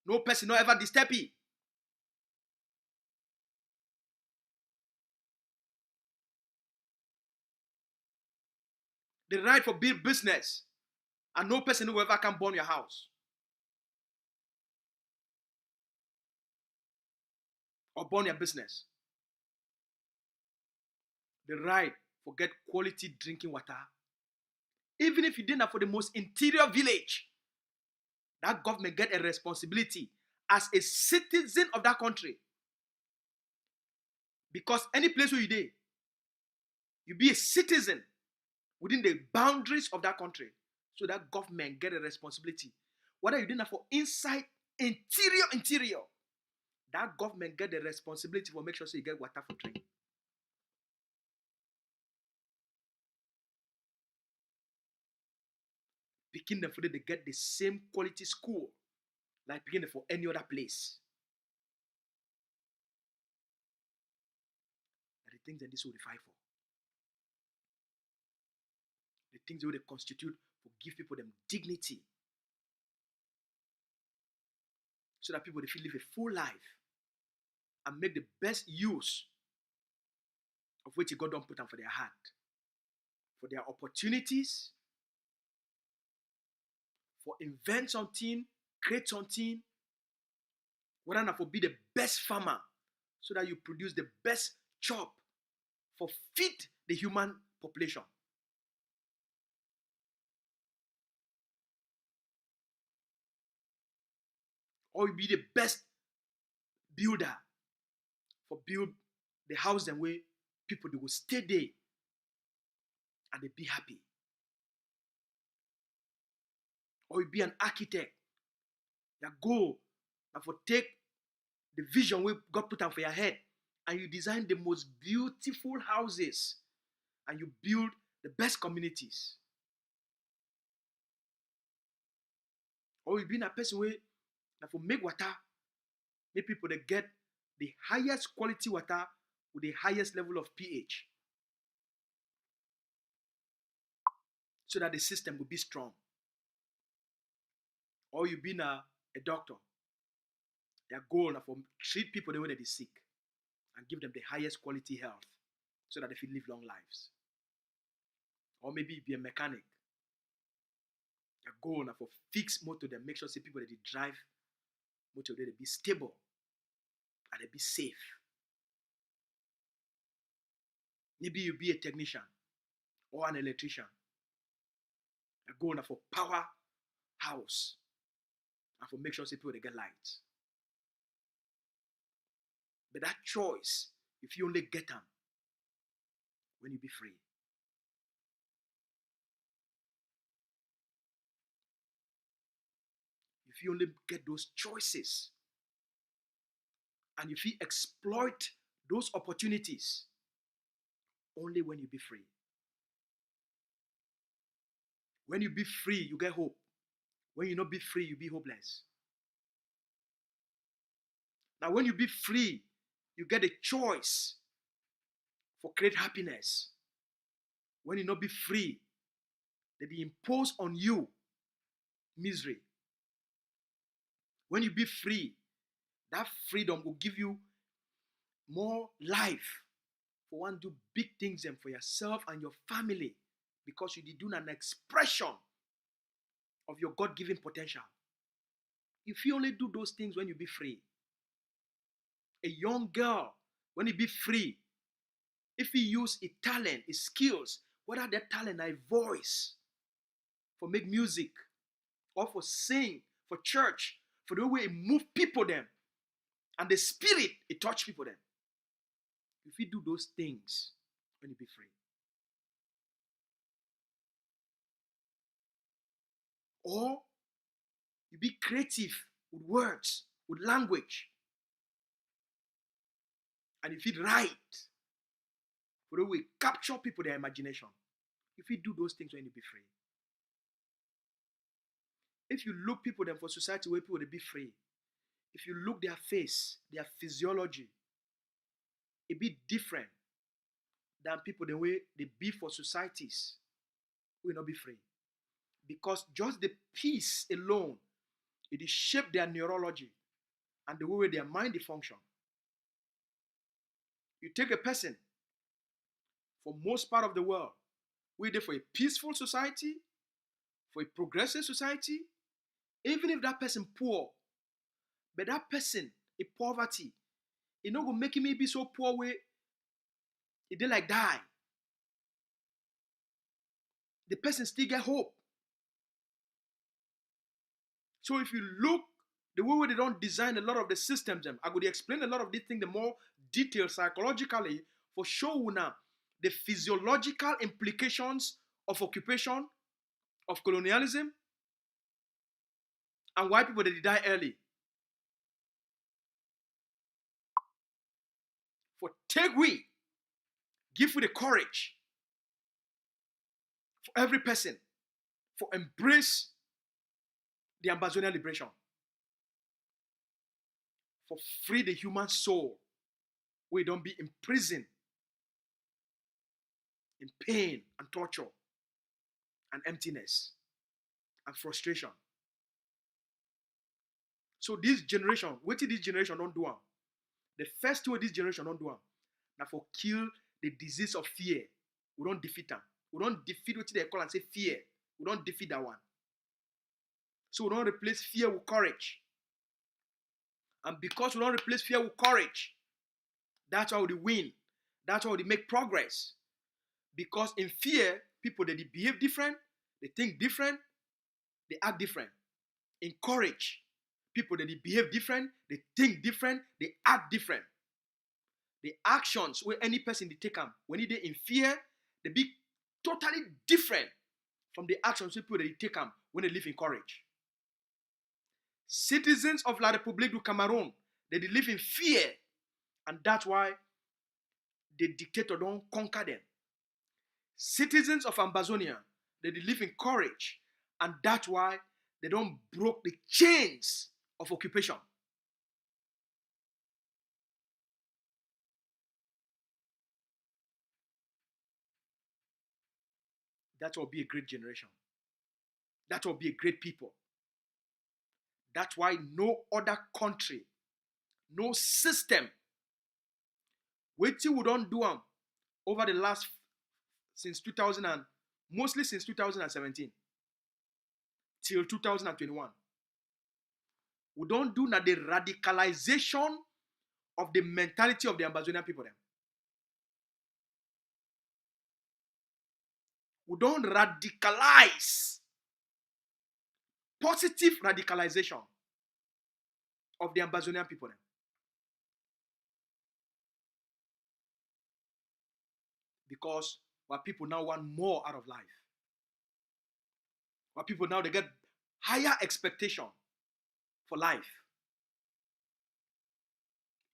No person no ever disturb you. The right for build business. And no person who ever can burn your house. Or burn your business. The right for get quality drinking water. Even if you didn't have for the most interior village, that government get a responsibility as a citizen of that country. Because any place where you dey, you be a citizen within the boundaries of that country. So that government get a responsibility. Whether you didn't have for inside, interior, that government get the responsibility for make sure so you get water for drink. Picking them for them, they get the same quality school like picking them for any other place. And the things that this will fight for. The things that they constitute for give people them dignity. So that people they feel live a full life and make the best use of what God don't put them for their heart. For their opportunities. For invent something, create something, whether not for be the best farmer, so that you produce the best crop for feed the human population. Or you be the best builder for build the house and way people they will stay there and they be happy. Or you be an architect. Your goal and for take the vision where God put on for your head and you design the most beautiful houses and you build the best communities. Or you be a person where for make water, make people they get the highest quality water with the highest level of pH. So that the system will be strong. Or you be a doctor. Their goal is for treat people the way they are sick and give them the highest quality health so that they can live long lives. Or maybe you be a mechanic. Their goal is for fix motor them, make sure say people that they drive motor they be stable and they be safe. Maybe you be a technician or an electrician. Their goal is for power house. And for make sure say people they get lights. But that choice, if you only get them when you be free. If you only get those choices, and if you exploit those opportunities, only when you be free. When you be free, you get hope. When you not be free, you be hopeless. Now, when you be free, you get a choice for great happiness. When you not be free, they impose on you misery. When you be free, that freedom will give you more life for one to do big things and for yourself and your family, because you did do an expression of your God-given potential. If you only do those things when you be free, a young girl, when you be free, if he use a talent, his skills, whether that talent, a voice, for make music, or for sing, for church, for the way it move people them, and the spirit, it touch people them. If you do those things, when you be free. Or you be creative with words, with language. And if you write, for the way capture people their imagination. If you do those things when you be free. If you look people them for society where people they be free. If you look their face, their physiology, it be different than people the way they be for societies will not be free. Because just the peace alone, it is shape their neurology and the way their mind they function. You take a person, for most part of the world, we're there for a peaceful society, for a progressive society, even if that person poor, but that person in poverty, it not gonna make him be so poor way, it dey like die. The person still get hope. So if you look the way they don't design a lot of the systems, I could explain a lot of these things the more detailed psychologically for show now the physiological implications of occupation, of colonialism, and why people they die early. For take we, give we the courage for every person, for embrace the Ambazonian liberation, for free the human soul, where you don't be imprisoned in pain and torture and emptiness and frustration. So this generation, what did this generation don't do? The first way this generation don't do now for kill the disease of fear. We don't defeat them. We don't defeat what they call and say fear. We don't defeat that one. So we don't replace fear with courage. And because we don't replace fear with courage, that's how they win. That's how they make progress. Because in fear, people they behave different, they think different, they act different. In courage, people they behave different, they think different, they act different. The actions where any person they take them when they in fear, they be totally different from the actions people they take them when they live in courage. Citizens of La République du Cameroon, they live in fear, and that's why the dictator don't conquer them. Citizens of Ambazonian, they live in courage, and that's why they don't break the chains of occupation. That will be a great generation. That will be a great people. That's why no other country, no system, wetin we don't do them over the last since 2000 and mostly since 2017 till 2021. We don't do now the radicalization of the mentality of the Ambazonian people. Them. We don't radicalize, positive radicalization of the Ambazonian people. Them. Because our people now want more out of life. Our people now, they get higher expectation for life.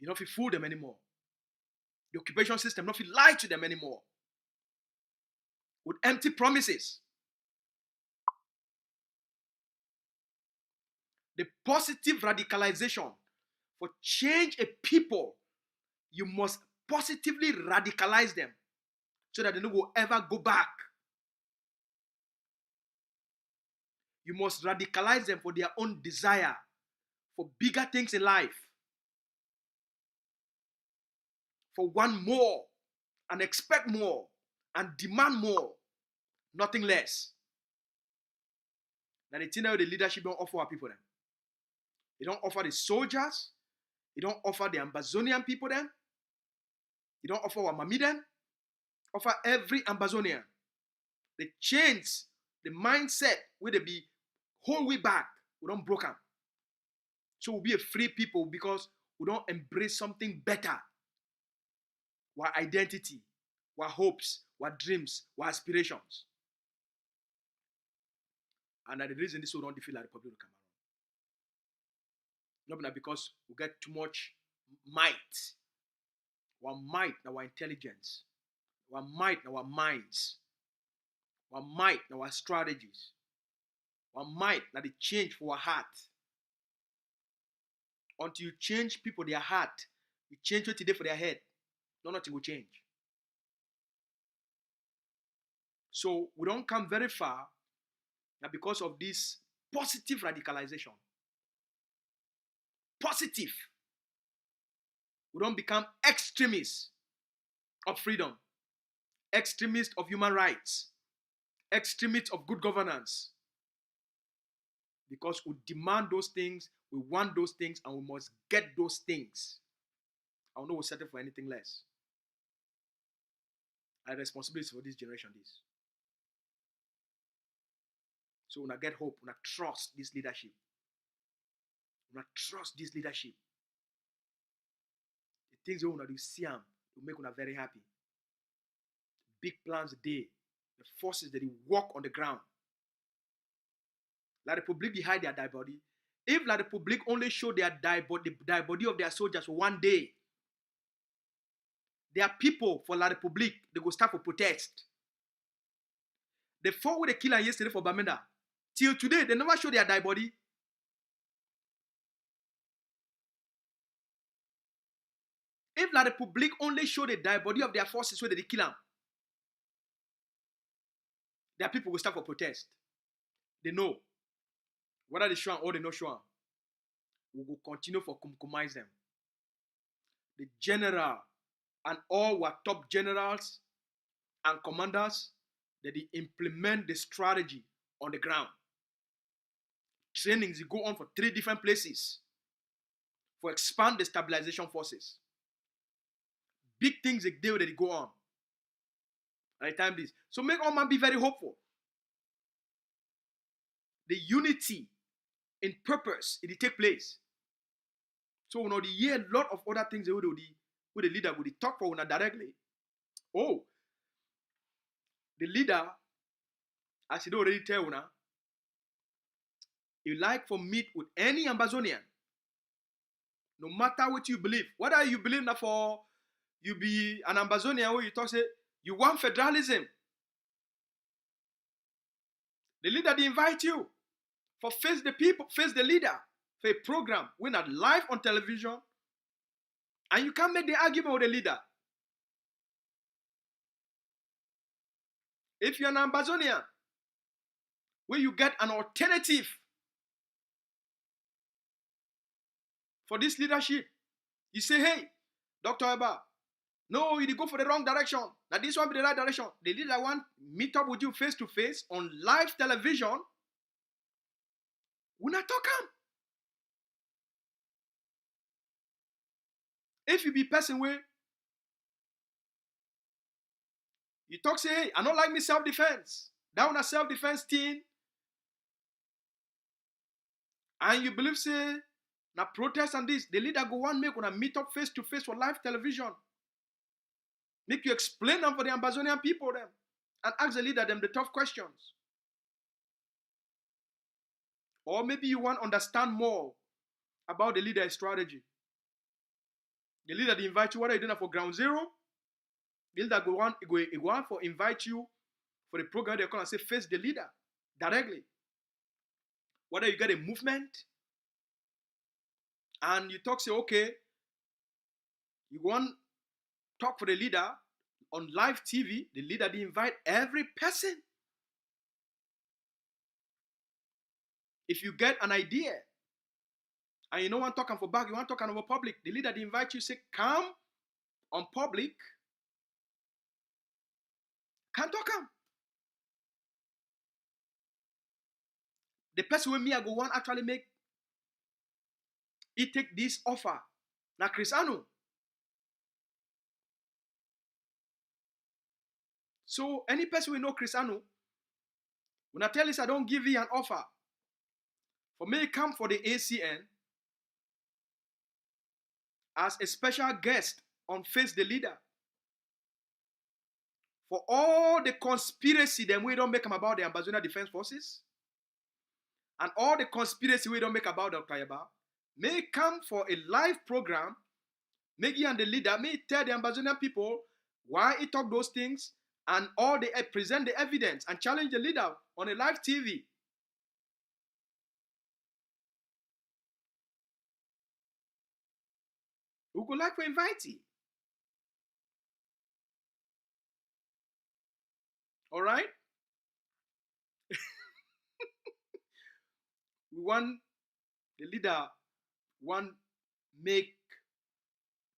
You don't feel fool them anymore. The occupation system don't feel lie to them anymore. With empty promises. The positive radicalization for change a people, you must positively radicalize them so that they don't will ever go back. You must radicalize them for their own desire, for bigger things in life, for want more, and expect more, and demand more, nothing less. Now the thing that the leadership don't offer our people then. They don't offer the soldiers. They don't offer the Ambazonian people then. They don't offer our Mami then. Offer every Ambazonian. They change the mindset where they be whole way back. We don't broke them. So we'll be a free people because we don't embrace something better. Our identity, our hopes, our dreams, our aspirations. And the reason this will not feel like the Republic of Cameroon. Not because we get too much might. Our might, our intelligence. Our might, our minds. Our might, our strategies. Our might, now the change for our heart. Until you change people, their heart, you change what today for their head. Nothing will change. So we don't come very far because of this positive radicalization. Positive. We don't become extremists of freedom, extremists of human rights, extremists of good governance. Because we demand those things, we want those things, and we must get those things. I will not settle for anything less. Our responsibility for this generation is. So when I get hope, when I trust this leadership, when I trust this leadership, the things you want to see them will make you very happy. Big plans day, the forces that they walk on the ground. La Republic behind their die body. If La Republic only show their die body of their soldiers for one day, there are people for La Republic, they go start for protest. They fought with the killer yesterday for Bamenda. Till today, they never show their die body. If La Republic only show the die body of their forces where they kill them, their people will start for protest. They know. Whether they show them or they not show them, we will continue for compromise them. The general and all our top generals and commanders, that they implement the strategy on the ground. Trainings go on for 3 different places for expand the stabilization forces. Big things they do that they go on. At the time this. So make all man be very hopeful. The unity in purpose, it take place. So the year a lot of other things where the leader would talk for una directly. Oh, the leader, as he already tell una, you like for meet with any Ambazonian, no matter what you believe. Whether you believe that for you be an Ambazonian where you talk say you want federalism. The leader they invite you for face the people, face the leader for a program when at live on television, and you can't make the argument with the leader. If you're an Ambazonian, where you get an alternative for this leadership, you say, hey, Dr. Eba, no, you go for the wrong direction. Now this one be the right direction. The leader want meet up with you face to face on live television. We not talk him. If you be person where you talk say, hey, I don't like me self-defense. That one a self-defense team. And you believe say, now protest and this, the leader go one make when I meet up face to face for live television. Make you explain them for the Ambazonian people them. And ask the leader them the tough questions. Or maybe you want to understand more about the leader's strategy. The leader they invite you, what are you doing for ground zero? The leader go on for invite you for the program, they come and say face the leader directly. Whether you get a movement and you talk, say, okay, you want to talk for the leader on live TV, the leader they invite every person. If you get an idea and you don't want to talk for back, you want to talk over public, the leader they invite you, say, come on public, can't talk him. The person with me I go want actually make he take this offer. Now Chris Anu. So any person we know Chris Anu, when I tell this I don't give you an offer for me come for the ACN as a special guest on Face the Leader. For all the conspiracy them we don't make them about the Ambazonian Defense Forces and all the conspiracy we don't make about Dr. Yaba, may come for a live program, make you and the leader, may tell the Ambazonian people why he talk those things and all they present the evidence and challenge the leader on a live TV. We would like to invite you. All right? We want the leader make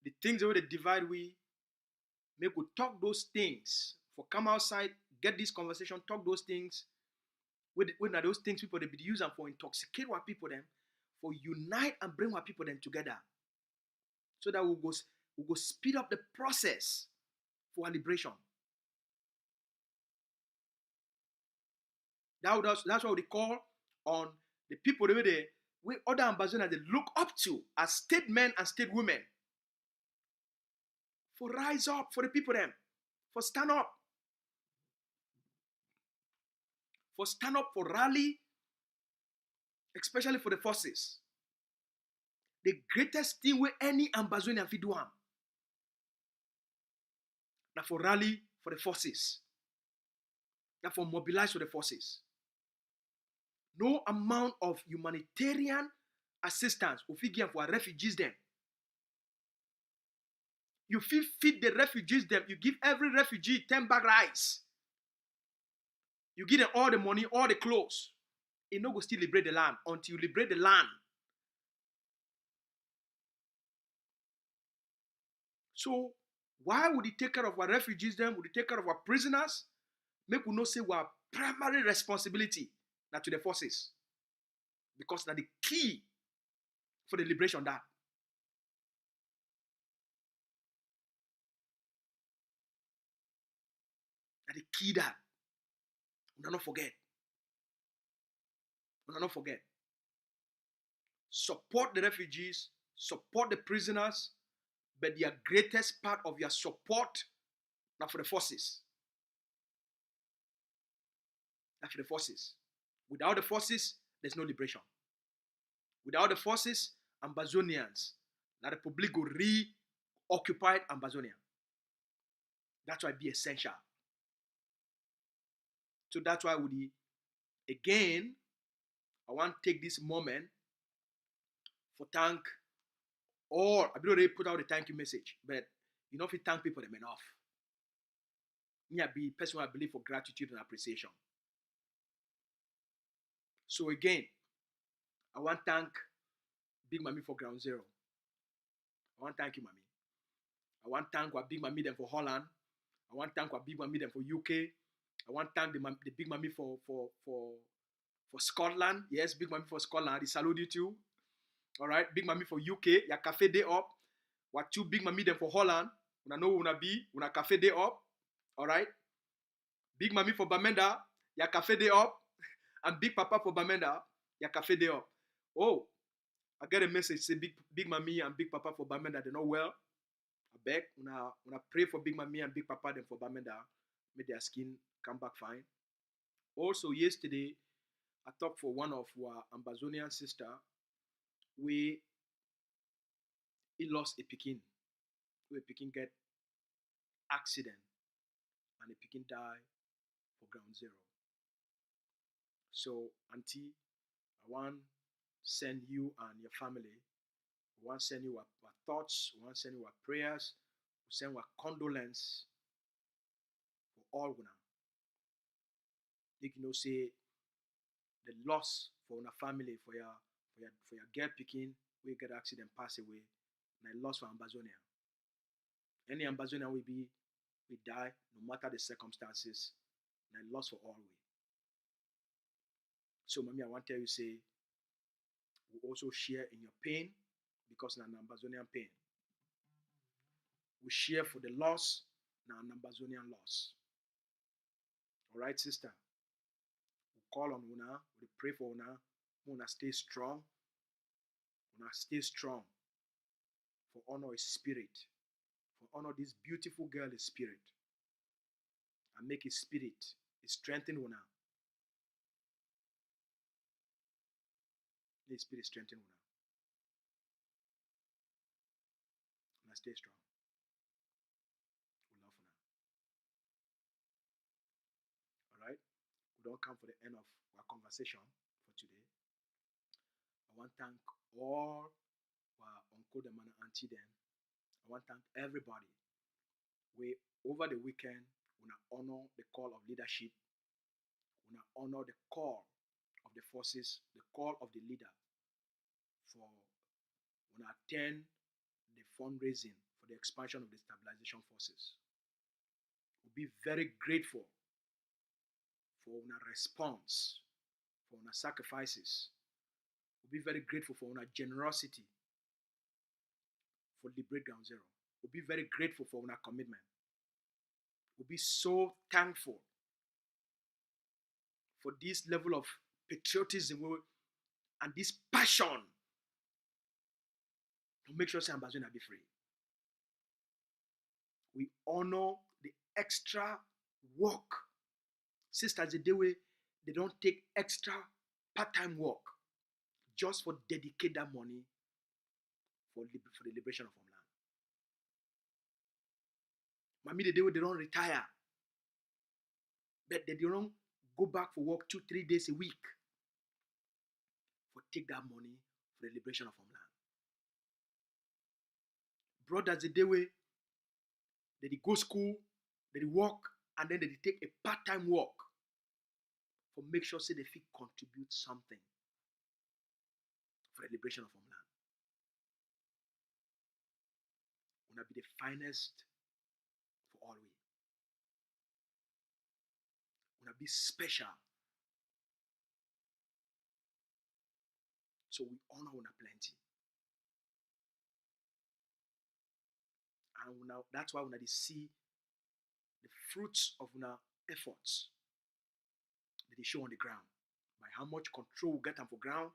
the things the way they divide we make we talk those things for come outside, get this conversation, talk those things with those things people they be using for intoxicate our people them, for unite and bring our people them together. So that we'll go speed up the process for our liberation. That's what they call on the people the way we other Ambazonians they look up to as state men and state women. For rise up for the people them. For stand up. For stand up, for rally, especially for the forces. The greatest thing where any Ambazonian fit do am. Now for rally for the forces. Now for mobilize for the forces. No amount of humanitarian assistance will give for refugees them. You feed the refugees them. You give every refugee 10 bag rice. You give them all the money, all the clothes. It no go still liberate the land until you liberate the land. So why would he take care of our refugees them? Would he take care of our prisoners? Make we know say our primary responsibility now to the forces. Because now the key for the liberation that. Now the key that. We not forget. We not forget. Support the refugees, support the prisoners, but the greatest part of your support now for the forces. Now for the forces. Without the forces, there's no liberation. Without the forces, Ambazonians, now the public will re-occupy Ambazonia. That's why it be essential. So that's why again, I want to take this moment for thank all. I already put out the thank you message, but you know if you thank people them enough. Me I be person I believe for gratitude and appreciation. So again, I want to thank Big Mami for Ground Zero. I want to thank you, Mami. I want to thank what Big Mami them for Holland. I want to thank what Big Mami them for UK. I want to thank the Big Mami for Scotland. Yes, Big Mami for Scotland. I salute you too. All right, Big Mami for UK. Ya cafe day up. What two Big Mami them for Holland. Una know una be. Una cafe day up. All right. Big Mami for Bamenda. Ya cafe day up. And Big Papa for Bamenda. Ya cafe day up. Oh, I get a message say Big Mami and Big Papa for Bamenda they're not well. I beg, una pray for Big Mommy and Big Papa them for Bamenda, make their skin come back fine. Also, yesterday, I talked for one of our Ambazonian sister, we he lost a pikin. We pikin get accident and the pikin die for ground zero. So, auntie, I want send you and your family. We want send you our thoughts. We want send you our prayers. We send our condolence for all una. Make you know say the loss for our family for your girl picking we get accident pass away. And a loss for Ambazonia. Any Ambazonia will be we die no matter the circumstances. And a loss for all we. So, mommy, I want to tell you say we also share in your pain because na an Ambazonian pain. We share for the loss, na an Ambazonian loss. All right, sister. We call on una, we pray for una stay strong. Una stay strong for honor his spirit, for honor this beautiful girl his spirit, and make his spirit strengthen una. His spirit strengthen una. Una stay strong. We love una. All right. We don't come for the end of our conversation for today. I want to thank all our uncle them and auntie them. I want to thank everybody. We over the weekend, we honor the call of leadership. We honor the call of the forces, the call of the leader for when I attend the fundraising for the expansion of the stabilization forces. We'll be very grateful for our response, for our sacrifices. We'll be very grateful for our generosity for Liberate Ground Zero. We'll be very grateful for our commitment. We'll be so thankful for this level of patriotism and this passion to make sure Ambazonian be free. We honor the extra work. Sisters, the day way they don't take extra part-time work just for dedicate that money for the liberation of homeland. Mommy, the day way they don't retire, but they don't go back for work 2-3 days a week for take that money for the liberation of homeland. Brothers, the day way they go school, they work, and then they take a part-time work for make sure say they fit contribute something for the liberation of homeland. Wanna be the finest for all we. Wanna be special. So we honor una plenty. And that's why una see the fruits of una efforts that they show on the ground by how much control we get them for ground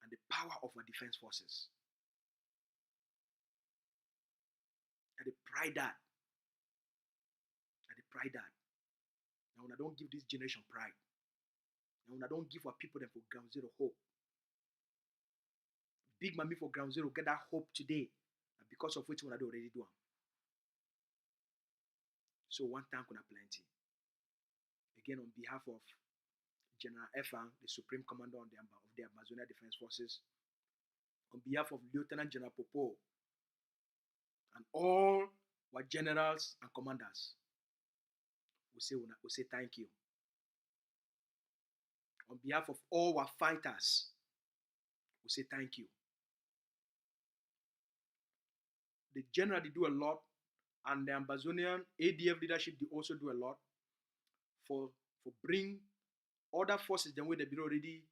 and the power of our defense forces. And they pride that. Now when I don't give this generation pride. Now when I don't give our people them for ground zero hope. Big Mommy for ground zero get that hope today. And because of which one I do already do. So one thank on a plenty. Again, on behalf of General Efang, the Supreme Commander of the Ambazonian Defense Forces, on behalf of Lieutenant General Popo, and all our generals and commanders, we say thank you. On behalf of all our fighters, we say thank you. The general, they do a lot, and the Ambazonian ADF leadership, they also do a lot for bring other forces the way they be already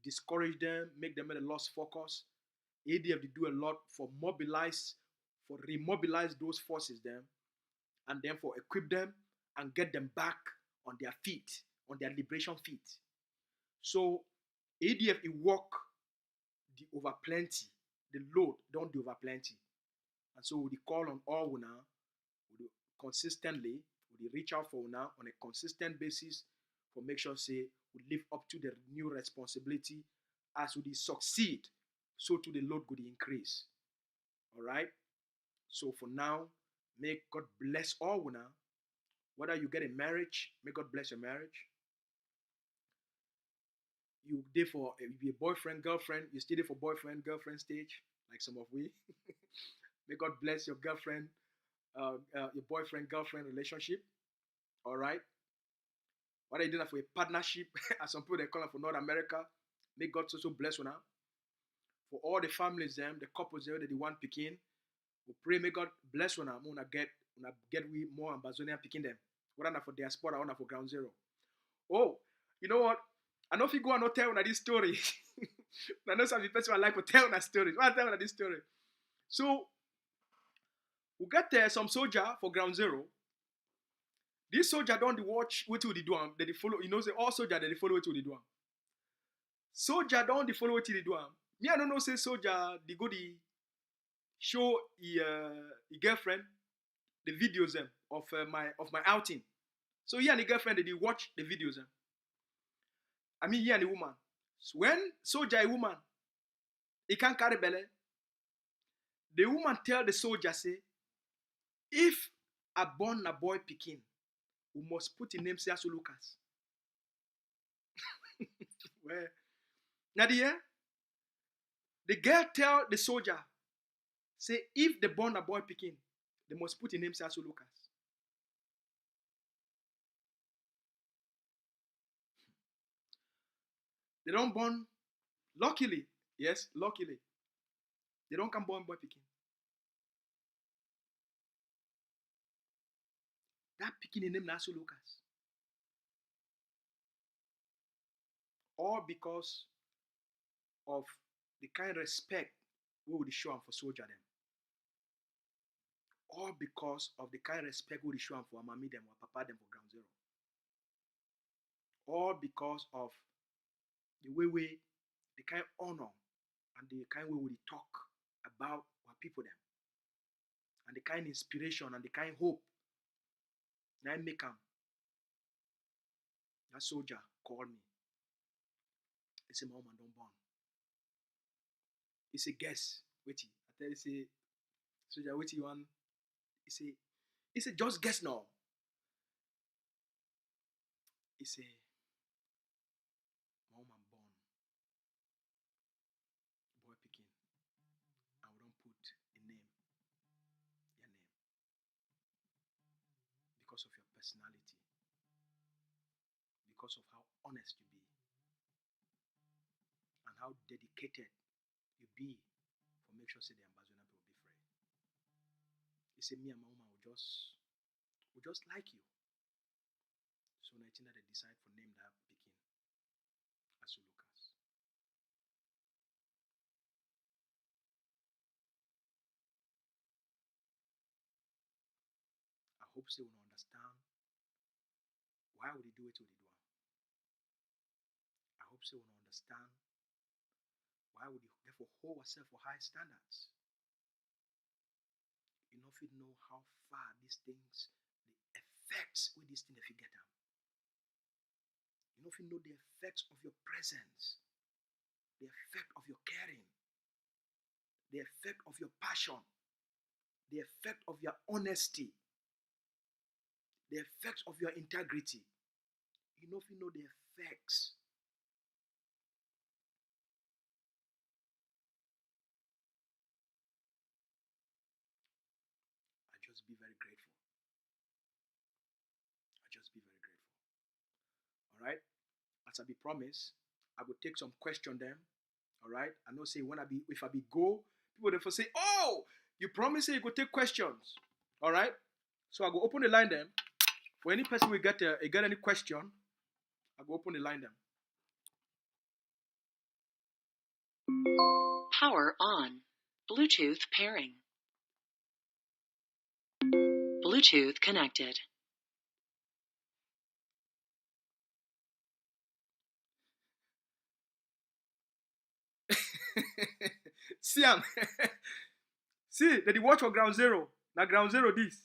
discourage them, make them a lost focus. ADF, they do a lot for remobilize those forces them, and then for equip them and get them back on their feet, on their liberation feet. So ADF, it work the over plenty, the load don't do over plenty. And so we call on all una consistently, we reach out for una on a consistent basis for make sure say we live up to the new responsibility as we succeed, so to the load could increase. All right. So for now, may God bless all una. Whether you get a marriage, may God bless your marriage. You there for be a boyfriend, girlfriend, you still there for boyfriend, girlfriend stage, like some of we. May God bless your girlfriend, your boyfriend, girlfriend relationship. All right. Whether you do that for a partnership, as some people they call it for North America, may God also bless una. For all the families, them, the couples there, that the one picking, we pray may God bless una. Una get we more Ambazonian picking them. Whether not for diaspora or not for ground zero. Oh, you know what? I know if you go and not tell this story. I know some people I like to tell that story. I tell this story. So we get some soldier for ground zero. This soldier don't watch what will they do. They follow. You know, say all soldier they follow what will they do. Soldier don't follow what they do. Me I don't know say soldier they go the show his girlfriend the videos of my outing. So he and the girlfriend they watch the videos. I mean, he and the woman. So when soldier a woman, he can't carry belly. The woman tell the soldier say, if I born a boy picking, we must put in name say Asu Lucas. Well, now the girl tell the soldier, say if they born a boy picking, they must put in name say Asu Lucas. They don't born, luckily, yes, luckily, they don't come born boy picking. That picking in name Asu Lucas. All because of the kind of respect we would show for soldier them. All because of the kind of respect we would show for mommy them or papa them for ground zero. All because of the way the kind of honor and the kind way we talk about our people them. And the kind of inspiration and the kind of hope. Now I make them. That soldier called me. He said, my woman don't born. He said, guess. Wait. I tell you, say, soldier, wait you want? He said, just guess now. He said, my woman born. Boy picking. And we don't put a name. Your name. Because of your personality. Because of how honest you be. And how dedicated you be for make sure say the Ambazonian people be free. He said, me and my woman will just like you. So I think that they decide for name that picking Asu Lucas. I hope they will understand why would he do it what he do. I hope they will understand why would he therefore hold ourselves for high standards. You know if you know how far these things, the effects with these things if you get them. You know if you know the effects of your presence, the effect of your caring, the effect of your passion, the effect of your honesty, the effects of your integrity. You know if you know the effects. I just be very grateful. All right. As I be promised, I will take some question them. All right. I know say when if I be go, people therefore say, oh, you promise you go take questions. All right. So I go open the line them. For any person we get any question, I go open the line them. Power on. Bluetooth pairing. Bluetooth connected. Siam. See, they watch for ground zero. Now ground zero this.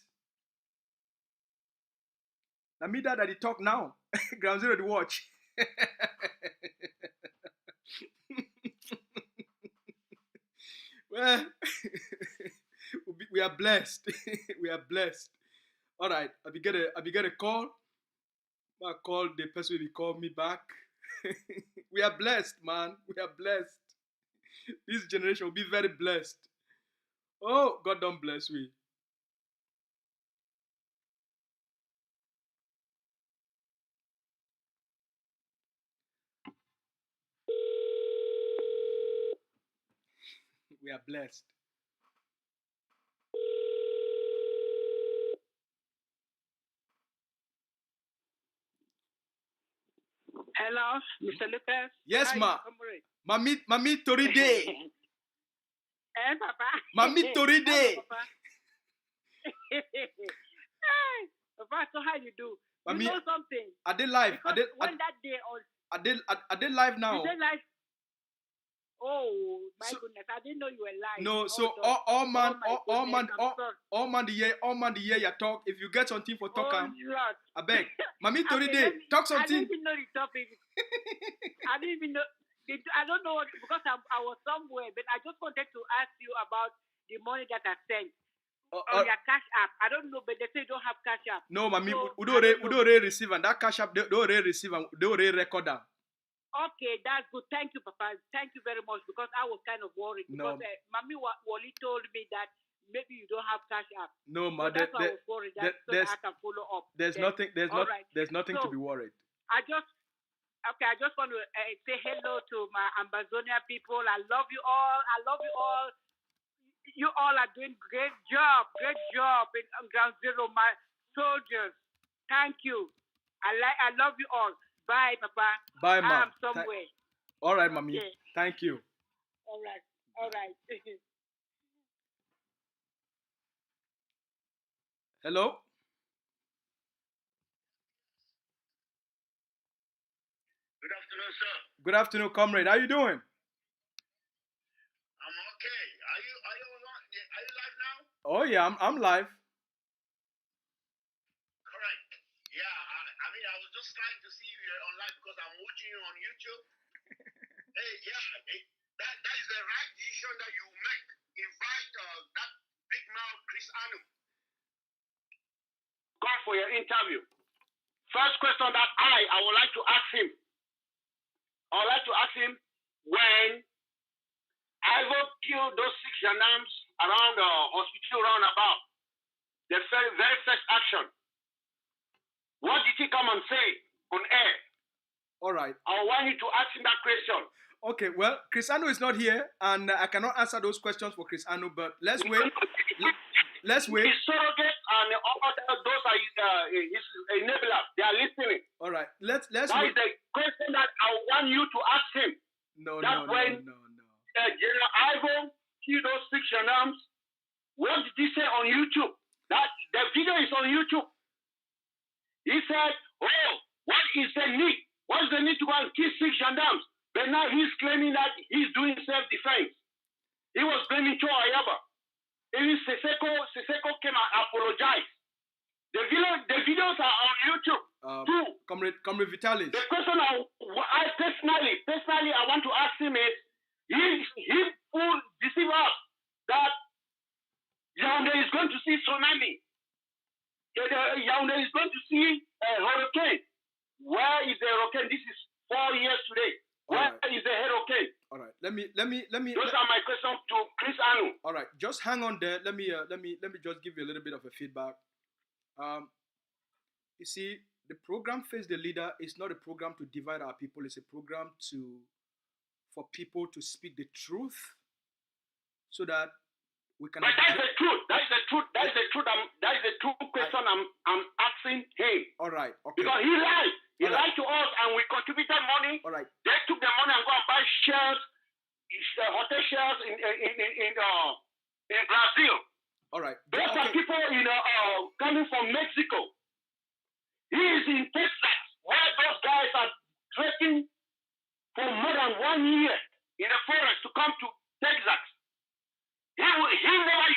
Now me that they talk now. Ground zero the watch. Well, we are blessed. We are blessed. All right, I be get a call. I call the person will call me back. We are blessed, man. We are blessed. This generation will be very blessed. Oh, God don't bless we. We are blessed. Hello, Mr. Lucas. Yes, Hi, ma. comrade. Mami Toride. Eh, Papa. Mami Toride. Hello, Papa. Hey, Papa, so how you do? Mami, You know something? I did live. Because when that day on, I did live now. you said like, oh my So- goodness, I didn't know you were live. No, so Oh, all man, my all man, goodness, I'm sorry. all man the year you talk. If you get something for talk, Oh Lord. I beg. Mami Okay, Toride, let me- talk I something. didn't even know the topic. I didn't even know. I don't know because I was somewhere, but I just wanted to ask you about the money that I sent on your cash app. I don't know, but they say you don't have cash app. No, mami, So, we I don't don't know. already receive and that cash app, they already receive and they already record them. Okay, that's good. Thank you, Papa. Thank you very much because I was kind of worried No. because Mami Wally told me that maybe you don't have cash app. No, So ma, that's why I was worried that so that I can follow up. there's Then, nothing, all right. there's nothing to So- be worried. I just want to say hello to my Ambazonian people. I love you all. I love you all. You all are doing great job in Ground Zero, my soldiers. Thank you. I love you all. Bye, Papa. Bye, ma. I'm somewhere. All right, mami. Okay. Thank you. All right. All right. Hello. Good afternoon, sir. Good afternoon, comrade. How you doing? I'm okay. Are you live now? Oh yeah, I'm live. Correct. Yeah. I mean, I was just trying to see if you're online because I'm watching you on YouTube. Hey, yeah. That is the right decision that you make. Invite that big mouth Chris Anu. Come for your interview. First question that I would like to ask him. I would like to ask him when Ivo killed those 6 gendarmes around the hospital roundabout. The very, very first action. What did he come and say on air? All right. I want you to ask him that question. Okay. Well, Chris Anu is not here, and I cannot answer those questions for Chris Anu. But let's wait. Let's wait. His surrogate and all those are his enablers. They are listening. All right. Let's That wait. is the question that I want you to ask him. No. General Ivo killed those 6 gendarmes. What did he say on YouTube? That the video is on YouTube. He said, "Oh, what is the need? What is the need to go and kill 6 gendarmes?" But now he's claiming that he's doing self-defense. He was blaming Cho Ayaba. Even Seseko came and apologized. The videos are on YouTube too. Comrade Vitalis. The question I personally I want to ask him is, he will deceive us that Yaoundé is going to see tsunami. Yaoundé is going to see a hurricane. Where is the hurricane? This is 4 years today. Where is the hurricane? All right. Let me. Those are my questions to Chris Anu. All right. Just hang on there. Let me just give you a little bit of a feedback. You see, the program Face the Leader is not a program to divide our people. It's a program for people to speak the truth, so that we can. But that's the truth. That is the truth. That is the truth. That is the true question I'm asking him. All right. Okay. Because he lied. He All right. lied to us, and we contributed money. All right. They took the money and go and buy shares, hotel shares in Brazil. All right. Those are Okay. people coming from Mexico. He is in Texas, where those guys are trekking for more than 1 year in the forest to come to Texas. He never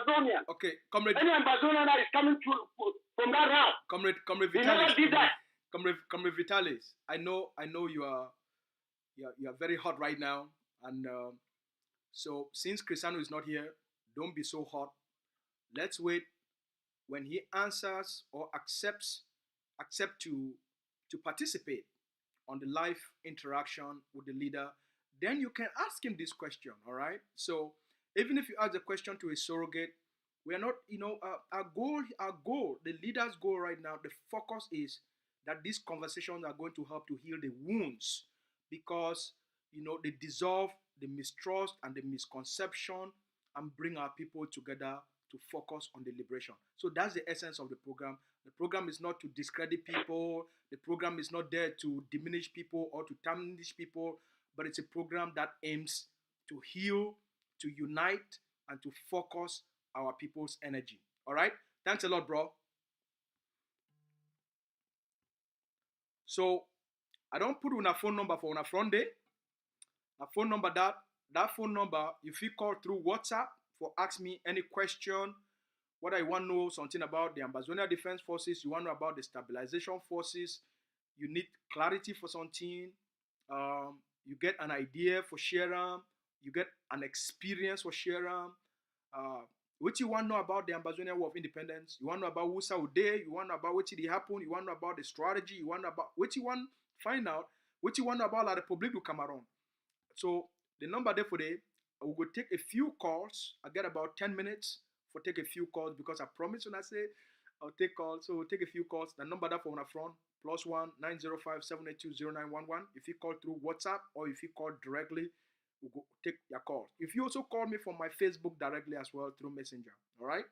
Ambazonian. Okay, comrade, Any Ambazonian that is coming from that route, comrade he never Vitalis, did that. comrade Vitalis. I know you are very hot right now, and so since Cristiano is not here, don't be so hot. Let's wait when he answers or accept to participate on the live interaction with the leader. Then you can ask him this question. All right. So even if you ask the question to a surrogate, we are not, our goal, the leader's goal right now, the focus is that these conversations are going to help to heal the wounds, because they dissolve the mistrust and the misconception and bring our people together to focus on the liberation. So that's the essence of the program. The program is not to discredit people. The program is not there to diminish people or to tarnish people, but it's a program that aims to heal, to unite, and to focus our people's energy. All right? Thanks a lot, bro. So I don't put on a phone number for on a front day. A phone number that phone number, if you call through WhatsApp for ask me any question, whether you want to know something about the Ambazonian Defense Forces, you want to know about the stabilization forces, you need clarity for something, you get an idea for sharing, you get an experience for sharing, what you want to know about the Ambazonian War of Independence, you want to know about Wusa Ude, you want to know about what did happen, you want to know about the strategy, you want to know about what you want to find out, what you want to know about La République du Cameroun. So the number there for the, we will take a few calls. I get about 10 minutes for take a few calls, because I promise when I say I'll take calls. So we'll take a few calls. The number that for on front, +1 905 782 0911. If you call through WhatsApp or if you call directly, we'll go take your calls. If you also call me from my Facebook directly as well through Messenger, all right?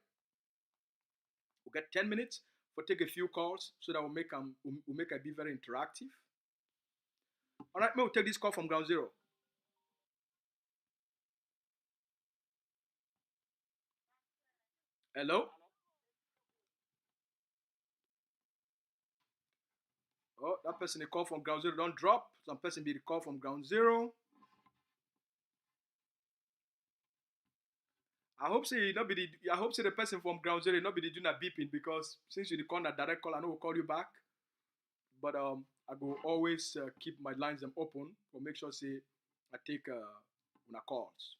We'll get 10 minutes for take a few calls so that we'll make it be very interactive. All right, we'll take this call from Ground Zero. Hello? Oh, that person they call from Ground Zero don't drop. Some person be the call from Ground Zero. I hope say the person from Ground Zero not be doing a beeping, because since you call a direct call, I know we'll call you back. But I go always keep my lines them open for make sure say I take una calls.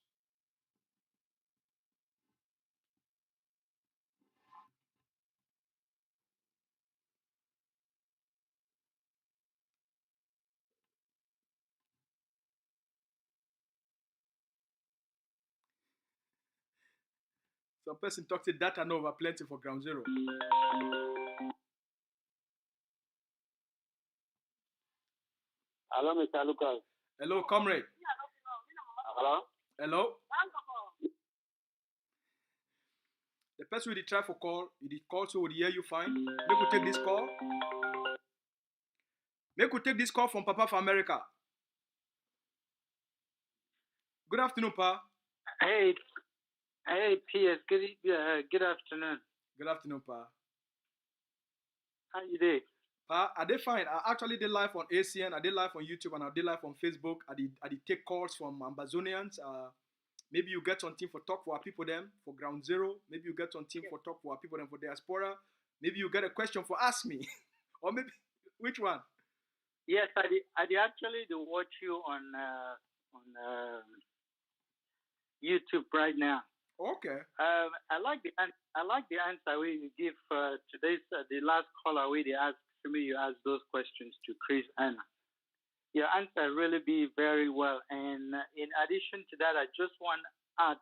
Some person talks to data over plenty for Ground Zero. Hello, Mr. Lucas. Hello, comrade. Hello? Hello. The person will try for call. You did call, so will hear you fine. Make we take this call. Make we take this call from Papa from America. Good afternoon, Pa. Hey, PS. Good afternoon. Good afternoon, Pa. How you doing? Pa, I did fine. I actually did live on ACN, I did live on YouTube, and I did live on Facebook. I did take calls from Ambazonians. Maybe you get something for talk for our people them for Ground Zero. Maybe you get something for talk for our people them for diaspora. Maybe you get a question for ask me, or maybe which one? Yes, I did actually watch you on YouTube right now. Okay. I like the answer where you give today's the last caller where they asked me, you asked those questions to Chris Anna. Your answer really be very well. And in addition to that, I just want to add,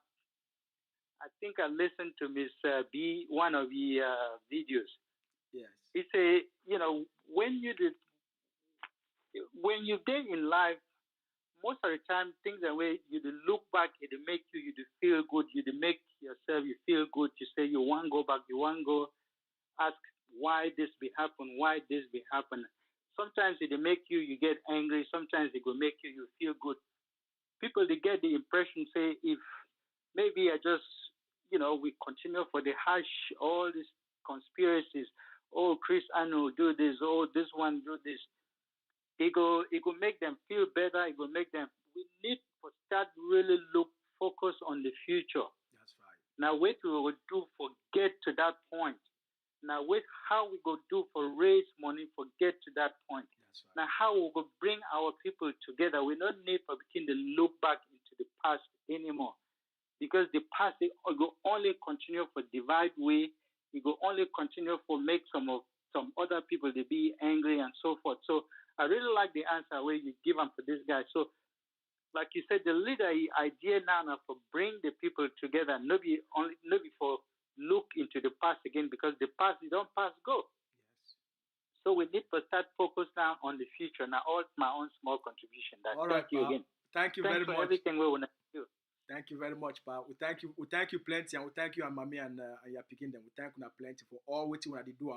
I think I listened to Miss B, one of the videos. Yes. It's when you day in life, most of the time things the way you look back, it make you feel good, you make yourself you feel good, you say you want to go back, you want to go ask why this be happen, why this be happen. Sometimes it make you get angry, sometimes it will make you feel good. People they get the impression say if maybe I just we continue for the hash, all these conspiracies, oh Chris Anu do this, oh this one do this. It will make them feel better. It will make them. We need to start really focus on the future. That's right. Now what we will do for get to that point. Now wait how we go do for raise money for get to that point. That's right. Now how we go bring our people together. We don't need for begin to look back into the past anymore. Because the past it will only continue for divide way. It will only continue for make some other people to be angry and so forth. So I really like the answer where you give them for this guy. So like you said, the leader idea now for bring the people together, not be for look into the past again because the past is don't pass go. Yes. So we need to start focus now on the future. Now all my own small contribution. All right, Thank you pal. again. Thank you Thanks very for much. everything we want to do. Thank you very much, pal. We thank you plenty, and we thank you and Mami and your picking them. We thank you plenty for all what you want to do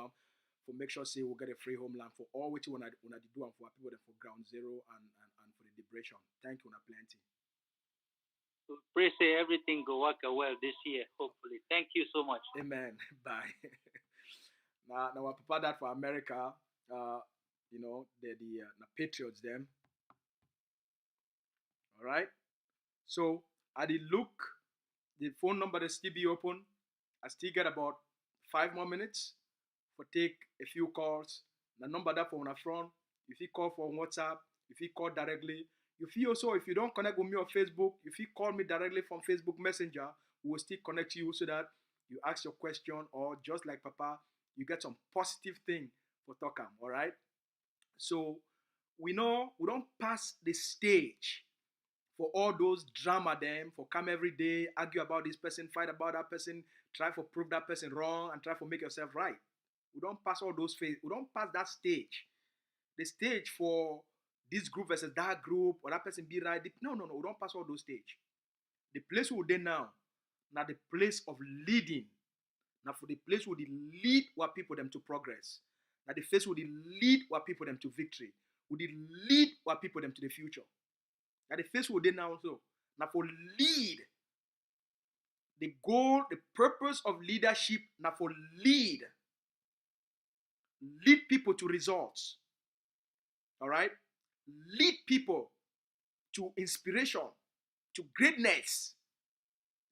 for make sure say we get a free homeland for all what you want to do for our people for ground zero and for the liberation. Thank you plenty. So pray say everything go work well this year, hopefully. Thank you so much. Amen. Bye. now I prepare that for America. They're the patriots them. All right. So I did look. The phone number is still be open. I still get about 5 more minutes for take a few calls. The number that for on the front. If you call for WhatsApp, if you call directly. If you also, if you don't connect with me on Facebook, if you call me directly from Facebook Messenger, we will still connect you so that you ask your question or just like Papa, you get some positive thing for Tokam, all right? So we know we don't pass the stage for all those drama them, for come every day, argue about this person, fight about that person, try to prove that person wrong and try to make yourself right. We don't pass all those phases. We don't pass that stage. The stage for this group versus that group or that person be right. No, we don't pass all those stage. The place we're there now the place of leading. Now for the place where they lead what people them to progress. Now the place where they lead what people them to victory. Where they lead what people them to the future. Now the face we're there now also. Now for lead. The goal, the purpose of leadership, now for lead people to results. All right? Lead people to inspiration, to greatness.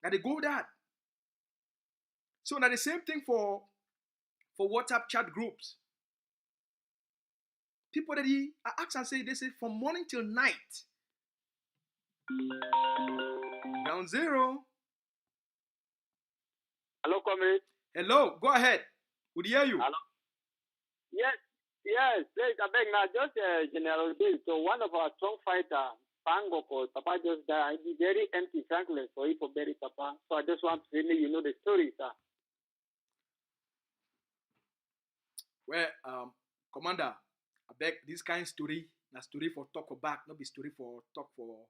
Now they go that. So now the same thing for WhatsApp chat groups. People that I ask and say, they say from morning till night. Ground zero. Hello, comrade. Hello, go ahead. We hear you. Hello. Yes. Please, I beg now, just General Bill. So one of our strong fighter, Pango, Papa just died. He's very empty, thankless for you for bury Papa. So I just want to really, the story, sir. Well, Commander, I beg this kind of story, na story for talk or back, not be story for talk for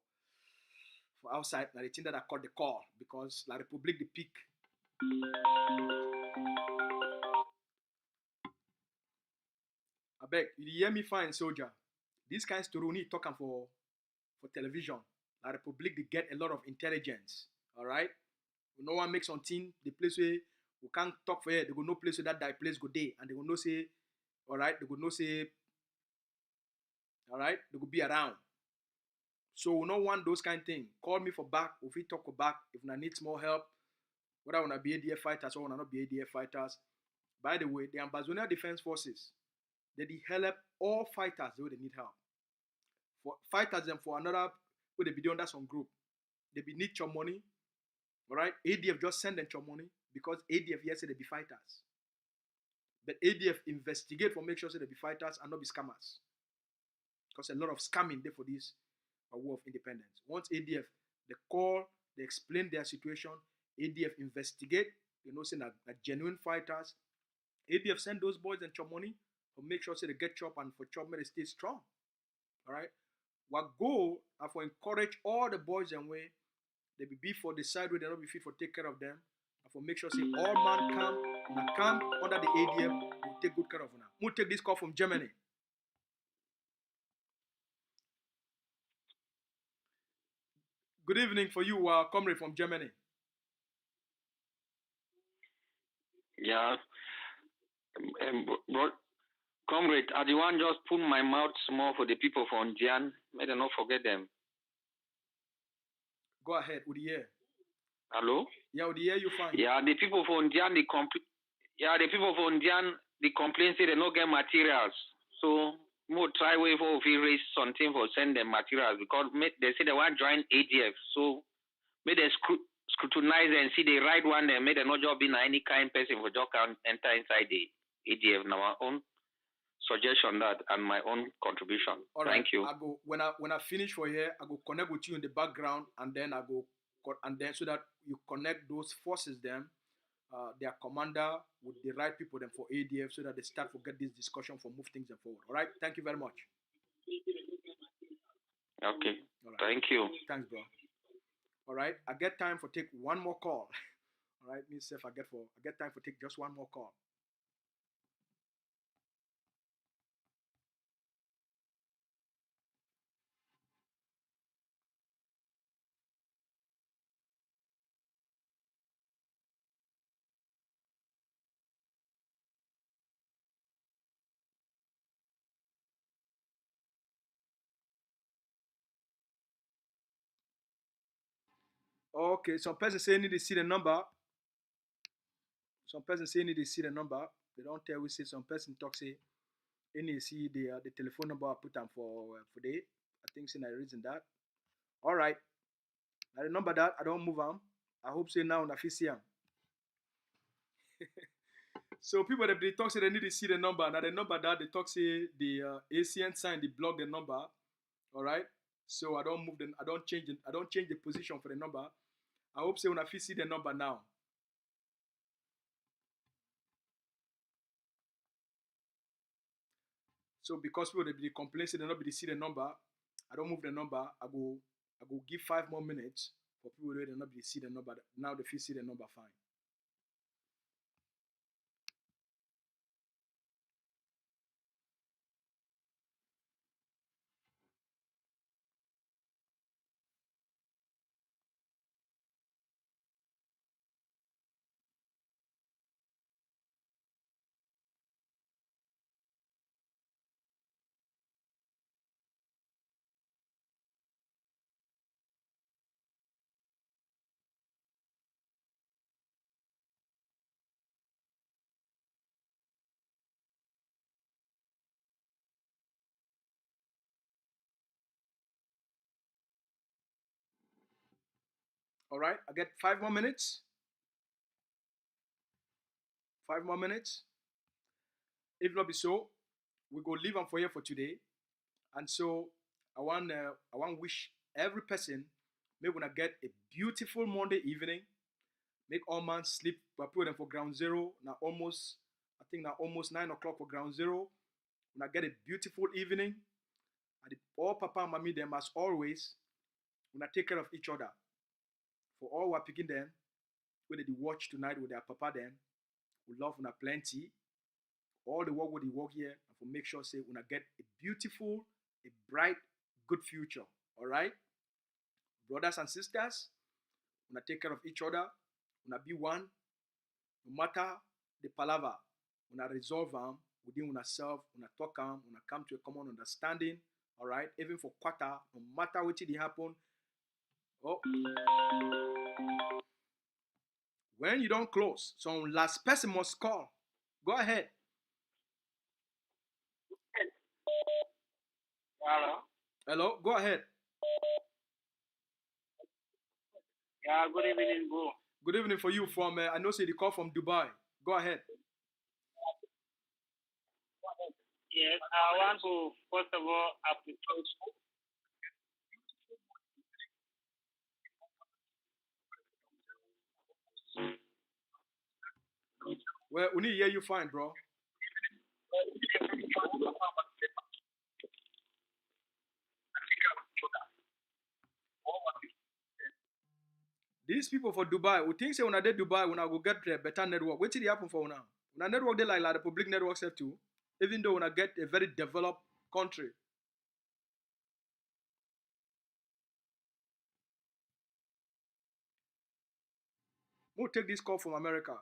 outside. Now the thing that I call the call because La Republique the peak. I beg you hear me fine, soldier. This kind of story we need talking for television. La Republique they get a lot of intelligence. All right, no one makes something the place where we can't talk for it. They go no place where that place go day, and they go no say, all right. They go no say, all right. They go be around. So we don't want those kind of things. Call me for back. If we talk for back, if I need more help, whether I want to be ADF fighters or want to not be ADF fighters. By the way, the Ambazonian Defense Forces, they help all fighters where they need help. For fighters and for another, where they be under some group, they be need your money. All right, ADF just send them your money because ADF yes they be fighters. But ADF investigate for make sure they be fighters and not be scammers. Because a lot of scamming there for this war of independence. Once ADF they call, they explain their situation. ADF investigate. You know, say that genuine fighters. ADF send those boys and your money for make sure they get chop and for chop they stay strong. All right. What goal are for encourage all the boys and way they be for the side where they not be fit for take care of them. And for make sure say all man camp under the ADF will take good care of them. We'll take this call from Germany. Good evening for you, comrade from Germany. Yeah. Comrade, I the one just put my mouth small for the people from Jian. May they not forget them. Go ahead, with the air. Hello? Yeah, we hear you fine. Yeah, the people from Indian, the people from Indian, they complain say they no get materials. So, more try way for if we raise something for send them materials because they say they want join ADF. So, may they scrutinize and see the right one and may they not just be any kind person for just can enter inside the ADF. Now, my own suggestion that and my own contribution. All right. Thank you. I go when I finish for here, I go connect with you in the background, and then I go and then so that you connect those forces them, their commander with the right people then for ADF, so that they start to get this discussion for move things forward. All right. Thank you very much. Okay. All right. Thank you. Thanks, bro. All right. I get time for take one more call. All right. Me self, I get time for take just one more call. Okay. Some person say need to see the number. Some person say need to see the number. They don't tell we say some person talk say any see the telephone number I put them for the. I think say I reason that. All right. I remember that I don't move on. I hope say now na fit see am. So people that they talk say they need to see the number. Now the number that they talk say the ACN sign they block the number. All right. So I don't move I don't change the position for the number. I hope say when I fit see the number now. So because people they complain say they not be see the number, I don't move the number. I go give 5 more minutes for people that they not be see the number. Now they fit see the number fine. All right, I get 5 more minutes. 5 more minutes. If not be so, we go leave them for here for today. And so I want wish every person may gonna get a beautiful Monday evening. Make all man sleep. We put them for ground zero. Now almost 9 o'clock for ground zero. When I get a beautiful evening. And all papa and mommy them as always. When I take care of each other. For all who are picking them, whether they watch tonight with their papa them, we love una plenty. All the work with the work here, and for make sure say when I get a beautiful, a bright, good future. All right, brothers and sisters, when I take care of each other, when I be one, no matter the palaver, when I resolve them within when I serve, when I talk them, when I come to a common understanding. All right, even for quarter, no matter what it happen. Oh, when you don't close, some last person must call. Go ahead. Hello. Hello, go ahead. Yeah, good evening, bro. Good evening for you from, I know say the call from Dubai. Go ahead. Yes, I want to first of all appreciate. Well, we need to hear you fine, bro. These people for Dubai, we think say when I did Dubai, when I go get a better network, what did it happen for now? When I network they like the public network set too, even though when I get a very developed country. We'll take this call from America.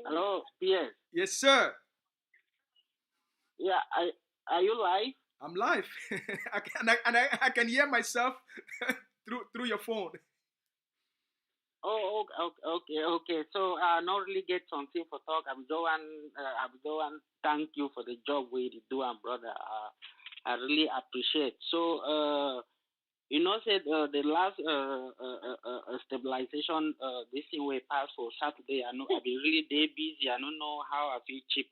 Hello, PS. Yes, sir. Yeah, are you live? I'm live. I can hear myself through your phone. Oh, okay. So I not really get something for talk. I'm going thank you for the job we do, and brother. I really appreciate. So said the last stabilization this thing we passed for Saturday. I know I be really day busy. I don't know how I feel chip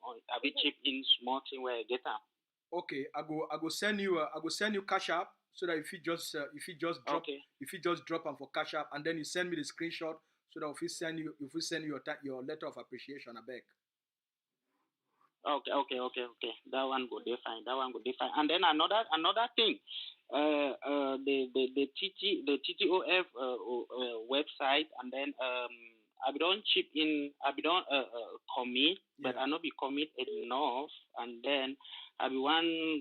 in small thing where I get them. Okay, I go send you cash app so that if you just drop them for cash app and then you send me the screenshot so that if we send you your letter of appreciation, I beg. Okay. That one go define. And then another thing, the TTOF website, and then I don't chip in. I don't commit, but I not be commit enough, and then I be one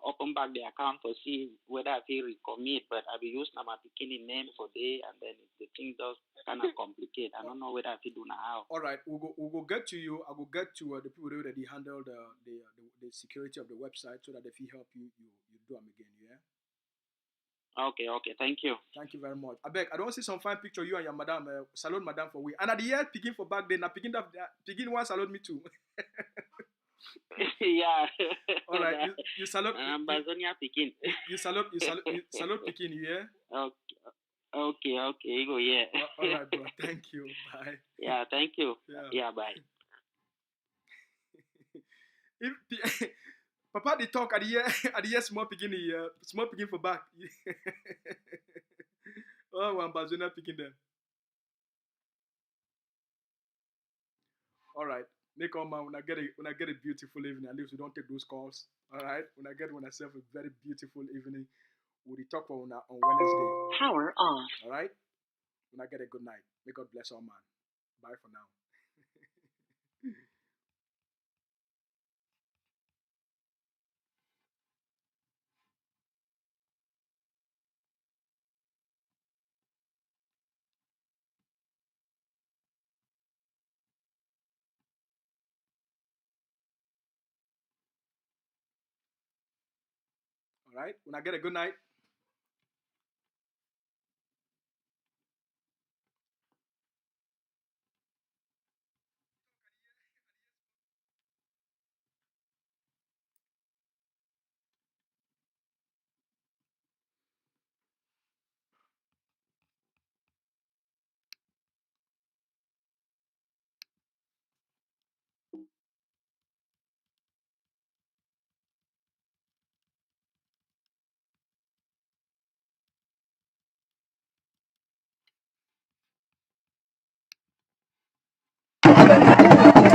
open back the account to see whether I feel recommit, but I be use my beginning name for day, and then the thing does kind of complicate. I don't know whether I feel do now. All right, we'll go get to you. I will get to the people that they handle the security of the website so that if he help you do them again. Yeah. Okay. Thank you. Thank you very much. I beg. I don't see some fine picture you and your madam. Salute madam for we. And at the end, picking for back then. Now picking one salute me too. Yeah. All right. You salute. Ambazonian Pekin. You salute Pekin. Yeah. Okay. You go. Yeah. All right, bro. Thank you. Bye. Yeah. Thank you. Yeah. Bye. If Papa they talk at the year small picking for back. Oh, Ambazonian picking them. All right. Make all man when I get a beautiful evening. At least we don't take those calls. All right. When I get myself a very beautiful evening, we'll talk for on Wednesday. Power off. All right. When I get a good night. May God bless all man. Bye for now. All right. When I get a good night.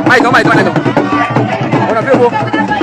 Mai, toma, toma, toma. Bueno,